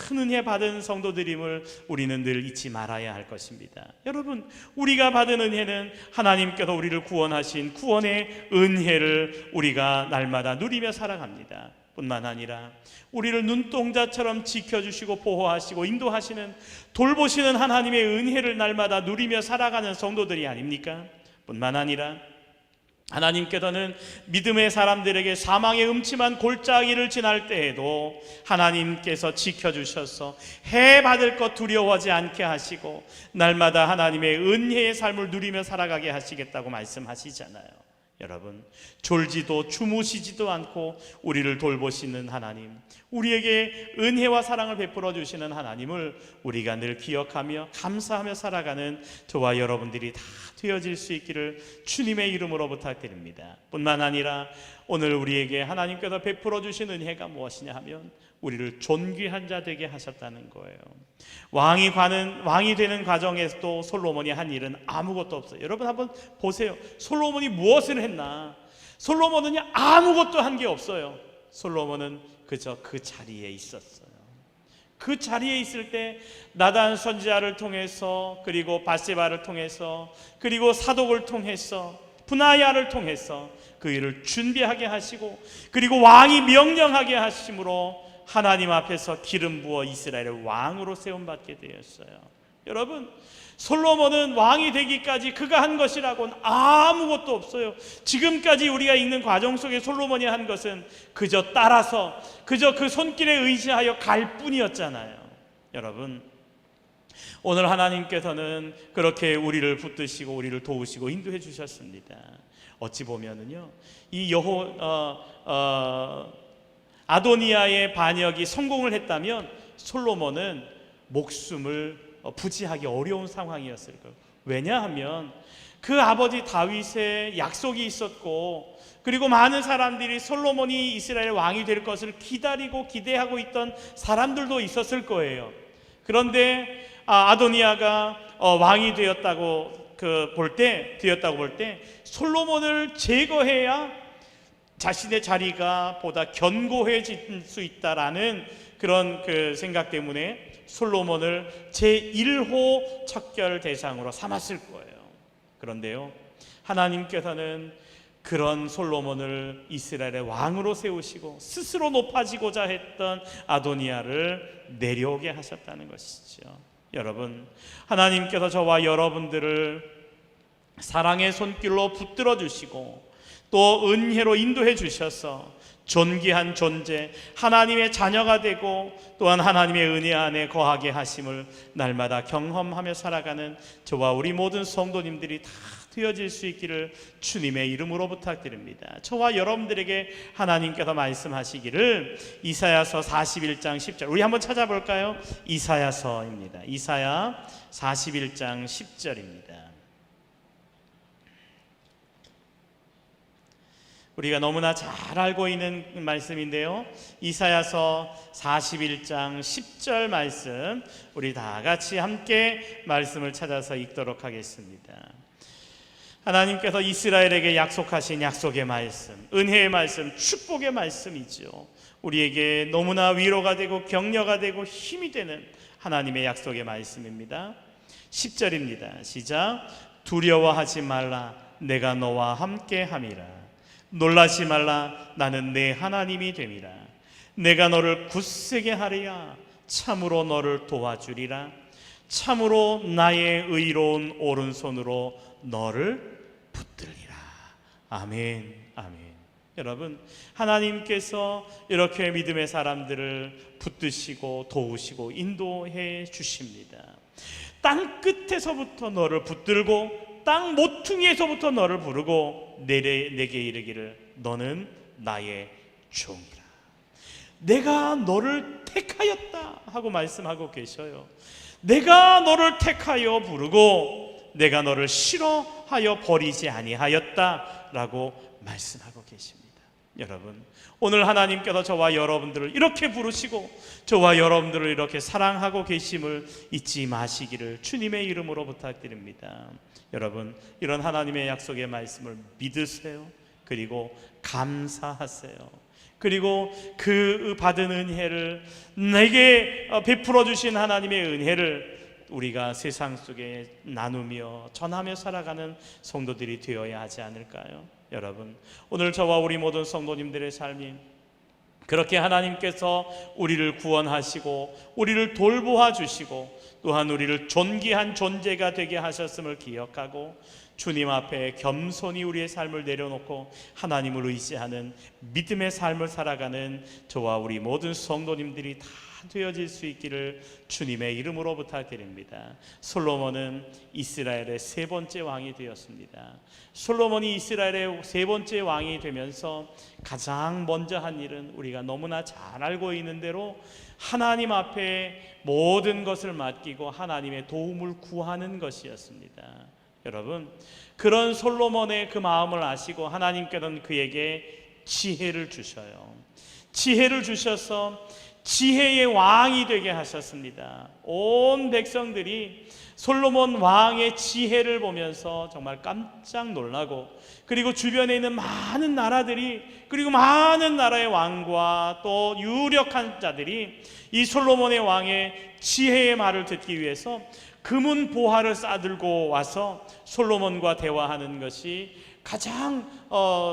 큰 은혜 받은 성도들임을 우리는 늘 잊지 말아야 할 것입니다. 여러분, 우리가 받은 은혜는 하나님께서 우리를 구원하신 구원의 은혜를 우리가 날마다 누리며 살아갑니다. 뿐만 아니라 우리를 눈동자처럼 지켜주시고 보호하시고 인도하시는, 돌보시는 하나님의 은혜를 날마다 누리며 살아가는 성도들이 아닙니까? 뿐만 아니라 하나님께서는 믿음의 사람들에게 사망의 음침한 골짜기를 지날 때에도 하나님께서 지켜주셔서 해받을 것 두려워하지 않게 하시고 날마다 하나님의 은혜의 삶을 누리며 살아가게 하시겠다고 말씀하시잖아요. 여러분, 졸지도 주무시지도 않고 우리를 돌보시는 하나님, 우리에게 은혜와 사랑을 베풀어 주시는 하나님을 우리가 늘 기억하며 감사하며 살아가는 저와 여러분들이 다 되어질 수 있기를 주님의 이름으로 부탁드립니다. 뿐만 아니라 오늘 우리에게 하나님께서 베풀어 주신 은혜가 무엇이냐 하면 우리를 존귀한 자 되게 하셨다는 거예요. 왕이 되는 과정에서도 솔로몬이 한 일은 아무것도 없어요. 여러분 한번 보세요. 솔로몬이 무엇을 했나? 솔로몬은 아무것도 한 게 없어요. 솔로몬은 그저 그 자리에 있었어요. 그 자리에 있을 때 나단 선지자를 통해서, 그리고 밧세바를 통해서, 그리고 사독을 통해서, 분하야를 통해서 그 일을 준비하게 하시고, 그리고 왕이 명령하게 하심으로 하나님 앞에서 기름 부어 이스라엘의 왕으로 세움받게 되었어요. 여러분, 솔로몬은 왕이 되기까지 그가 한 것이라고는 아무것도 없어요. 지금까지 우리가 읽는 과정 속에 솔로몬이 한 것은 그저 따라서, 그저 그 손길에 의지하여 갈 뿐이었잖아요. 여러분, 오늘 하나님께서는 그렇게 우리를 붙드시고 우리를 도우시고 인도해 주셨습니다. 어찌 보면은요, 이 아도니아의 반역이 성공을 했다면 솔로몬은 목숨을 부지하기 어려운 상황이었을 거예요. 왜냐하면 그 아버지 다윗의 약속이 있었고, 그리고 많은 사람들이 솔로몬이 이스라엘 왕이 될 것을 기다리고 기대하고 있던 사람들도 있었을 거예요. 그런데 아도니아가 왕이 되었다고 볼 때 솔로몬을 제거해야 자신의 자리가 보다 견고해질 수 있다라는 그런 그 생각 때문에 솔로몬을 제1호 척결 대상으로 삼았을 거예요. 그런데요, 하나님께서는 그런 솔로몬을 이스라엘의 왕으로 세우시고 스스로 높아지고자 했던 아도니아를 내려오게 하셨다는 것이죠. 여러분, 하나님께서 저와 여러분들을 사랑의 손길로 붙들어 주시고 또 은혜로 인도해 주셔서 존귀한 존재, 하나님의 자녀가 되고 또한 하나님의 은혜 안에 거하게 하심을 날마다 경험하며 살아가는 저와 우리 모든 성도님들이 다 되어질 수 있기를 주님의 이름으로 부탁드립니다. 저와 여러분들에게 하나님께서 말씀하시기를 이사야서 41장 10절, 우리 한번 찾아볼까요? 이사야서입니다. 이사야 41장 10절입니다. 우리가 너무나 잘 알고 있는 말씀인데요, 이사야서 41장 10절 말씀, 우리 다 같이 함께 말씀을 찾아서 읽도록 하겠습니다. 하나님께서 이스라엘에게 약속하신 약속의 말씀, 은혜의 말씀, 축복의 말씀이죠. 우리에게 너무나 위로가 되고 격려가 되고 힘이 되는 하나님의 약속의 말씀입니다. 10절입니다. 시작. 두려워하지 말라, 내가 너와 함께 함이라. 놀라지 말라, 나는 내 하나님이 됨이라. 내가 너를 굳세게 하리라. 참으로 너를 도와주리라. 참으로 나의 의로운 오른손으로 너를 붙들리라. 아멘, 아멘. 여러분, 하나님께서 이렇게 믿음의 사람들을 붙드시고 도우시고 인도해 주십니다. 땅 끝에서부터 너를 붙들고 땅 모퉁이에서부터 너를 부르고 내게 이르기를 너는 나의 종이라. 내가 너를 택하였다 하고 말씀하고 계셔요. 내가 너를 택하여 부르고 내가 너를 싫어하여 버리지 아니하였다라고 말씀하고 계십니다. 여러분, 오늘 하나님께서 저와 여러분들을 이렇게 부르시고 저와 여러분들을 이렇게 사랑하고 계심을 잊지 마시기를 주님의 이름으로 부탁드립니다. 여러분, 이런 하나님의 약속의 말씀을 믿으세요. 그리고 감사하세요. 그리고 그 받은 은혜를, 내게 베풀어 주신 하나님의 은혜를 우리가 세상 속에 나누며 전하며 살아가는 성도들이 되어야 하지 않을까요? 여러분, 오늘 저와 우리 모든 성도님들의 삶이 그렇게 하나님께서 우리를 구원하시고 우리를 돌보아 주시고 또한 우리를 존귀한 존재가 되게 하셨음을 기억하고 주님 앞에 겸손히 우리의 삶을 내려놓고 하나님을 의지하는 믿음의 삶을 살아가는 저와 우리 모든 성도님들이 다 되어질 수 있기를 주님의 이름으로 부탁드립니다. 솔로몬은 이스라엘의 세 번째 왕이 되었습니다. 솔로몬이 이스라엘의 세 번째 왕이 되면서 가장 먼저 한 일은 우리가 너무나 잘 알고 있는 대로 하나님 앞에 모든 것을 맡기고 하나님의 도움을 구하는 것이었습니다. 여러분, 그런 솔로몬의 그 마음을 아시고 하나님께서는 그에게 지혜를 주셔요. 지혜를 주셔서 지혜의 왕이 되게 하셨습니다. 온 백성들이 솔로몬 왕의 지혜를 보면서 정말 깜짝 놀라고, 그리고 주변에 있는 많은 나라들이, 그리고 많은 나라의 왕과 또 유력한 자들이 이 솔로몬의 왕의 지혜의 말을 듣기 위해서 금은 보화를 싸들고 와서 솔로몬과 대화하는 것이 가장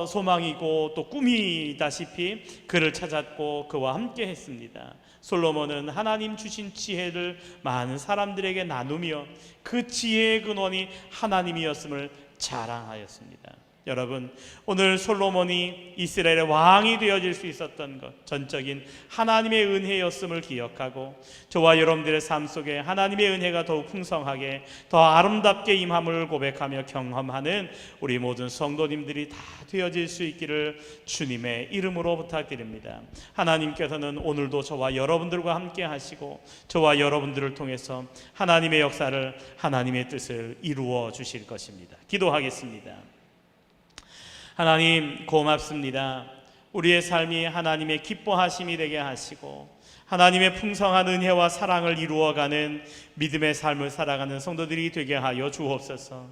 소망이고 또 꿈이다시피 그를 찾았고 그와 함께 했습니다. 솔로몬은 하나님 주신 지혜를 많은 사람들에게 나누며 그 지혜의 근원이 하나님이었음을 자랑하였습니다. 여러분, 오늘 솔로몬이 이스라엘의 왕이 되어질 수 있었던 것, 전적인 하나님의 은혜였음을 기억하고 저와 여러분들의 삶 속에 하나님의 은혜가 더욱 풍성하게 더 아름답게 임함을 고백하며 경험하는 우리 모든 성도님들이 다 되어질 수 있기를 주님의 이름으로 부탁드립니다. 하나님께서는 오늘도 저와 여러분들과 함께 하시고 저와 여러분들을 통해서 하나님의 역사를, 하나님의 뜻을 이루어 주실 것입니다. 기도하겠습니다. 하나님, 고맙습니다. 우리의 삶이 하나님의 기뻐하심이 되게 하시고 하나님의 풍성한 은혜와 사랑을 이루어가는 믿음의 삶을 살아가는 성도들이 되게 하여 주옵소서.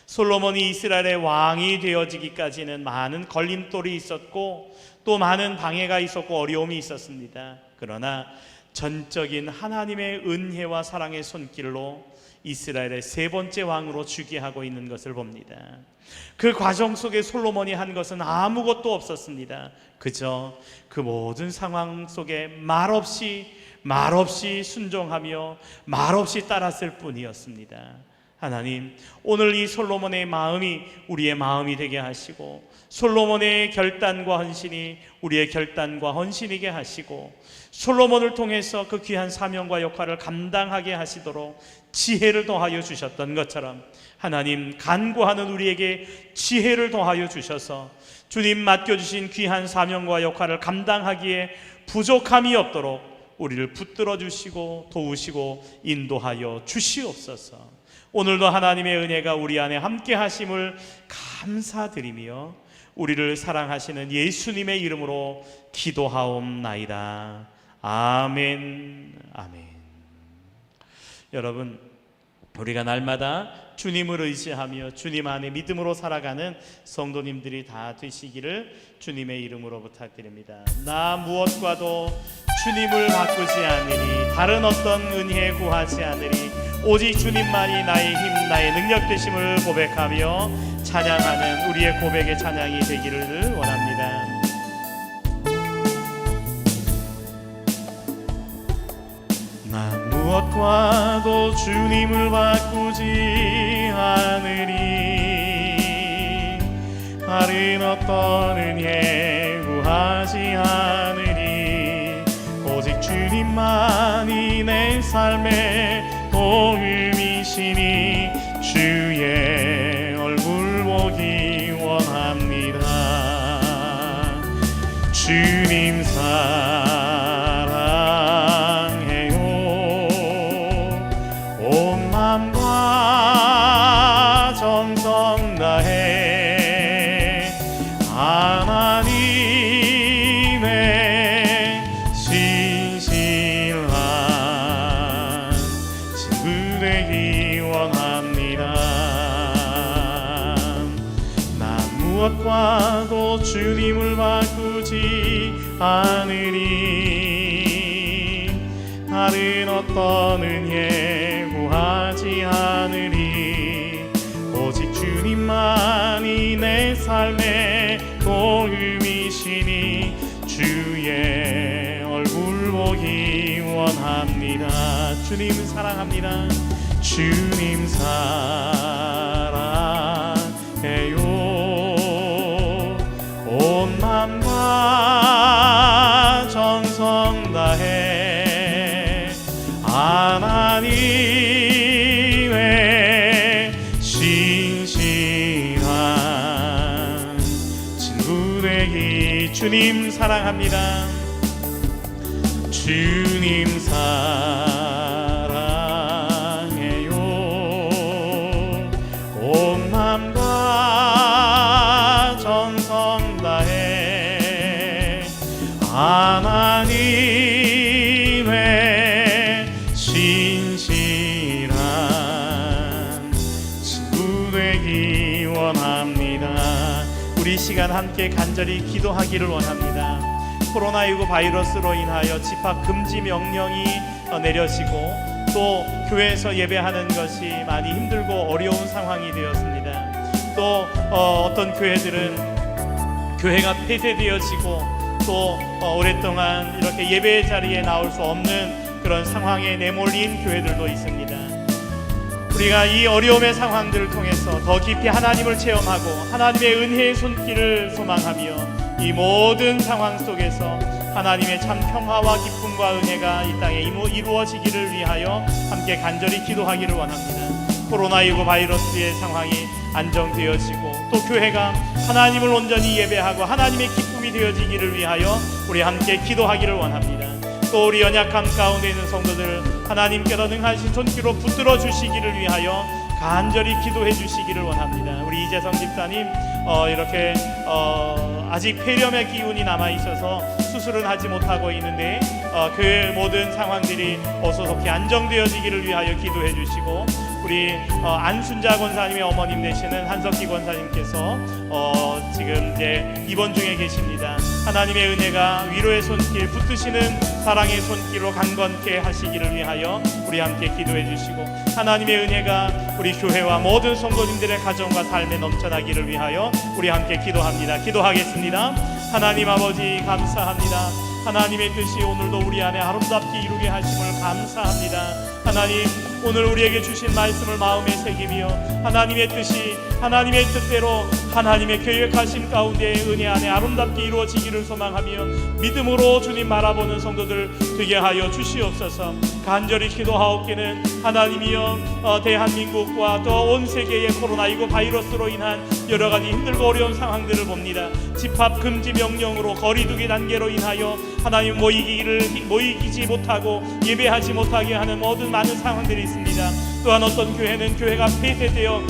솔로몬이 이스라엘의 왕이 되어지기까지는 많은 걸림돌이 있었고 또 많은 방해가 있었고 어려움이 있었습니다. 그러나 전적인 하나님의 은혜와 사랑의 손길로 이스라엘의 세 번째 왕으로 주게 하고 있는 것을 봅니다. 그 과정 속에 솔로몬이 한 것은 아무것도 없었습니다. 그저 그 모든 상황 속에 말없이 순종하며 말없이 따랐을 뿐이었습니다. 하나님, 오늘 이 솔로몬의 마음이 우리의 마음이 되게 하시고 솔로몬의 결단과 헌신이 우리의 결단과 헌신이게 하시고 솔로몬을 통해서 그 귀한 사명과 역할을 감당하게 하시도록 지혜를 더하여 주셨던 것처럼 하나님, 간구하는 우리에게 지혜를 더하여 주셔서 주님 맡겨주신 귀한 사명과 역할을 감당하기에 부족함이 없도록 우리를 붙들어 주시고 도우시고 인도하여 주시옵소서. 오늘도 하나님의 은혜가 우리 안에 함께 하심을 감사드리며 우리를 사랑하시는 예수님의 이름으로 기도하옵나이다. 아멘. 아멘. 여러분, 우리가 날마다 주님을 의지하며 주님 안에 믿음으로 살아가는 성도님들이 다 되시기를 주님의 이름으로 부탁드립니다. 나 무엇과도 주님을 바꾸지 않으리, 다른 어떤 은혜 구하지 않으리, 오직 주님만이 나의 힘, 나의 능력 되심을 고백하며 찬양하는 우리의 고백의 찬양이 되기를 원합니다. 나 무엇과도 주님을 바꾸지 않으리, 다른 어떤 은혜 구하지 않으리, 오직 주님만이 내 삶의 도움이시니 주의 얼굴 보기 원합니다. 주님 사랑해요. 온 마음과 정성 다해 하나님의 신실한 친구 되기 원합니다. 나 무엇과도 주님을 바꾸지 않으리, 다른 어떤 은혜 구하지 않으리, 오직 주님만이 내 삶의 도움이시니 주의 얼굴 보기 원합니다. 주님 사랑합니다. 주님 사랑해요. 온 마음과 정성 다해 하나님의 신실한 친구 되기. 주님 사랑합니다. 주님 사랑해요. 온 맘과 전성 다해 하나님의 신실한 친구 되기 원합니다. 우리 시간 함께 간절히 기도하기를 원합니다. 코로나19 바이러스로 인하여 집합 금지 명령이 내려지고 또 교회에서 예배하는 것이 많이 힘들고 어려운 상황이 되었습니다. 또 어떤 교회들은 교회가 폐쇄되어지고 또 오랫동안 이렇게 예배 자리에 나올 수 없는 그런 상황에 내몰린 교회들도 있습니다. 우리가 이 어려움의 상황들을 통해서 더 깊이 하나님을 체험하고 하나님의 은혜의 손길을 소망하며 이 모든 상황 속에서 하나님의 참 평화와 기쁨과 은혜가 이 땅에 이루어지기를 위하여 함께 간절히 기도하기를 원합니다. 코로나19 바이러스의 상황이 안정되어지고 또 교회가 하나님을 온전히 예배하고 하나님의 기쁨이 되어지기를 위하여 우리 함께 기도하기를 원합니다. 또 우리 연약함 가운데 있는 성도들 하나님께서 능하신 손길로 붙들어 주시기를 위하여 간절히 기도해 주시기를 원합니다. 우리 이재성 집사님 이렇게 아직 폐렴의 기운이 남아 있어서 수술은 하지 못하고 있는데 그 모든 상황들이 어서속히 안정되어지기를 위하여 기도해 주시고 우리 안순자 권사님의 어머님 되시는 한석기 권사님께서 지금 이제 입원 중에 계십니다. 하나님의 은혜가 위로의 손길, 붙드시는 사랑의 손길로 강건케 하시기를 위하여 우리 함께 기도해 주시고 하나님의 은혜가 우리 교회와 모든 성도님들의 가정과 삶에 넘쳐나기를 위하여 우리 함께 기도합니다. 기도하겠습니다. 하나님 아버지 감사합니다. 하나님의 뜻이 오늘도 우리 안에 아름답게 이루게 하심을 감사합니다. 하나님 오늘 우리에게 주신 말씀을 마음에 새기며 하나님의 뜻이 하나님의 뜻대로 하나님의 계획하심 가운데 은혜 안에 아름답게 이루어지기를 소망하며 믿음으로 주님 바라보는 성도들 되게 하여 주시옵소서. 간절히 기도하옵기는 하나님이여 대한민국과 또 온 세계의 코로나19 바이러스로 인한 여러 가지 힘들고 어려운 상황들을 봅니다. 집합 금지 명령으로 거리두기 단계로 인하여 하나님 모이지 못하고 예배하지 못하게 하는 모든 많은 상황들이 있습니다. 또한 어떤 교회는 교회가 폐쇄되어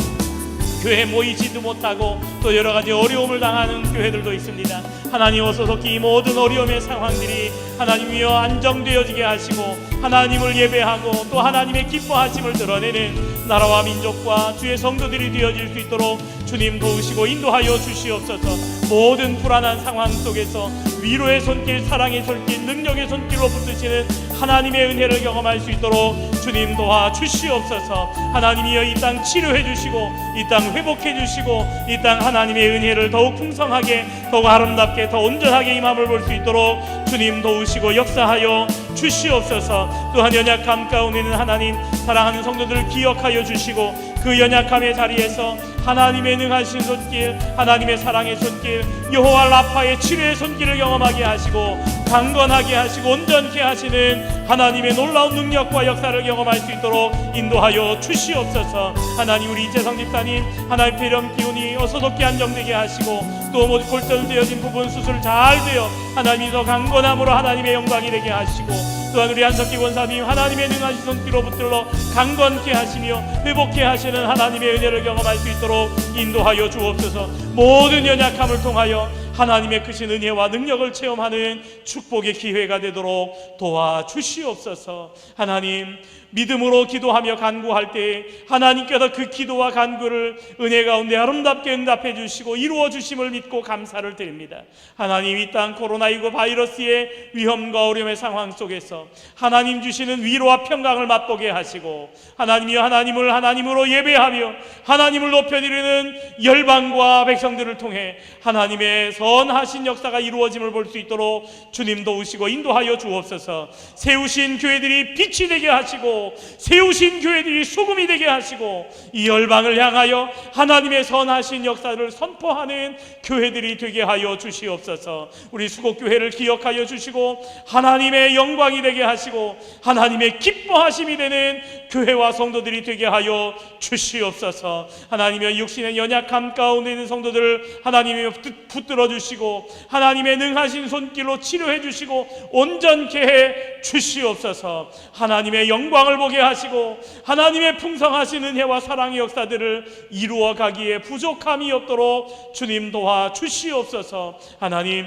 교회 모이지도 못하고 또 여러 가지 어려움을 당하는 교회들도 있습니다. 하나님 어서속히 이 모든 어려움의 상황들이 하나님이여 안정되어지게 하시고 하나님을 예배하고 또 하나님의 기뻐하심을 드러내는 나라와 민족과 주의 성도들이 되어질 수 있도록 주님 도우시고 인도하여 주시옵소서. 모든 불안한 상황 속에서 위로의 손길, 사랑의 손길, 능력의 손길로 붙드시는 하나님의 은혜를 경험할 수 있도록 주님 도와 주시옵소서. 하나님이여 이 땅 치료해 주시고 이 땅 회복해 주시고 이 땅 하나님의 은혜를 더욱 풍성하게 더욱 아름답게 더 온전하게 임함을 볼 수 있도록 주님 도우시고 역사하여 주시옵소서. 또한 연약함 가운데 있는 하나님 사랑하는 성도들을 기억하여 주시고 그 연약함의 자리에서 하나님의 능하신 손길, 하나님의 사랑의 손길, 여호와 라파의 치료의 손길을 경험하게 하시고 강건하게 하시고 온전케 하시는 하나님의 놀라운 능력과 역사를 경험할 수 있도록 인도하여 주시옵소서. 하나님 우리 이재성 집사님 하나님 폐렴 기운이 어서롭게 안정되게 하시고 또 골절되어진 부분 수술 잘 되어 하나님이 더 강건함으로 하나님의 영광이 되게 하시고 또한 우리 한석기 권사님 하나님의 능하신 손길로 붙들러 강건케 하시며 회복케 하시는 하나님의 은혜를 경험할 수 있도록 인도하여 주옵소서. 모든 연약함을 통하여 하나님의 크신 은혜와 능력을 체험하는 축복의 기회가 되도록 도와주시옵소서. 하나님 믿음으로 기도하며 간구할 때 하나님께서 그 기도와 간구를 은혜 가운데 아름답게 응답해 주시고 이루어 주심을 믿고 감사를 드립니다. 하나님 이 땅 코로나19 바이러스의 위험과 어려움의 상황 속에서 하나님 주시는 위로와 평강을 맛보게 하시고 하나님이여 하나님을 하나님으로 예배하며 하나님을 높여드리는 열방과 백성들을 통해 하나님의 선하신 역사가 이루어짐을 볼 수 있도록 주님 도우시고 인도하여 주옵소서. 세우신 교회들이 빛이 되게 하시고 하시고 세우신 교회들이 소금이 되게 하시고 이 열방을 향하여 하나님의 선하신 역사를 선포하는 교회들이 되게 하여 주시옵소서. 우리 수곡교회를 기억하여 주시고 하나님의 영광이 되게 하시고 하나님의 기뻐하심이 되는 교회와 성도들이 되게 하여 주시옵소서. 하나님의 육신의 연약함 가운데 있는 성도들을 하나님이 붙들어 주시고 하나님의 능하신 손길로 치료해 주시고 온전케 해 주시옵소서. 하나님의 영광을 보게 하시고 하나님의 풍성하신 은혜와 사랑의 역사들을 이루어 가기에 부족함이 없도록 주님 도와 주시옵소서. 하나님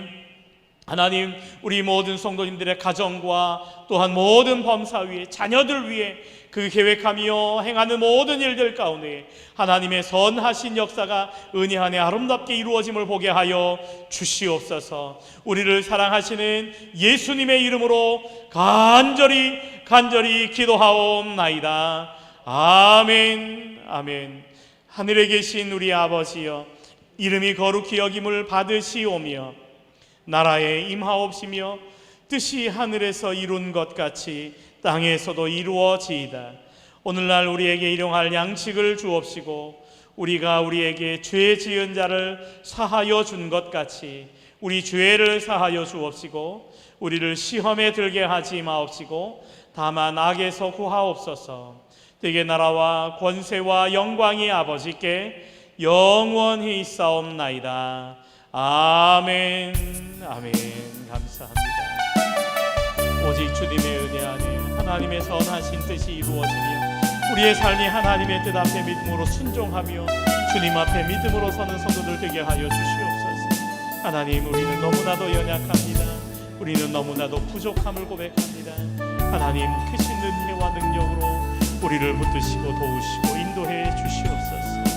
우리 모든 성도님들의 가정과 또한 모든 범사 위에 자녀들 위해 그 계획하며 행하는 모든 일들 가운데 하나님의 선하신 역사가 은혜 안에 아름답게 이루어짐을 보게 하여 주시옵소서. 우리를 사랑하시는 예수님의 이름으로 간절히 기도하옵나이다. 아멘. 아멘. 하늘에 계신 우리 아버지여, 이름이 거룩히 여김을 받으시오며 나라에 임하옵시며 뜻이 하늘에서 이룬 것 같이 땅에서도 이루어지이다. 오늘날 우리에게 일용할 양식을 주옵시고 우리가 우리에게 죄 지은 자를 사하여 준 것 같이 우리 죄를 사하여 주옵시고 우리를 시험에 들게 하지 마옵시고 다만 악에서 구하옵소서. 되게 나라와 권세와 영광이 아버지께 영원히 있사옵나이다. 아멘. 아멘. 감사합니다. 오직 주님의 은혜 안에 하나님의 선하신 뜻이 이루어지며 우리의 삶이 하나님의 뜻 앞에 믿음으로 순종하며 주님 앞에 믿음으로 서는 성도들 되게 하여 주시옵소서. 하나님, 우리는 너무나도 연약합니다. 우리는 너무나도 부족함을 고백합니다. 하나님, 크신 은혜와 능력으로 우리를 붙드시고 도우시고 인도해 주시옵소서.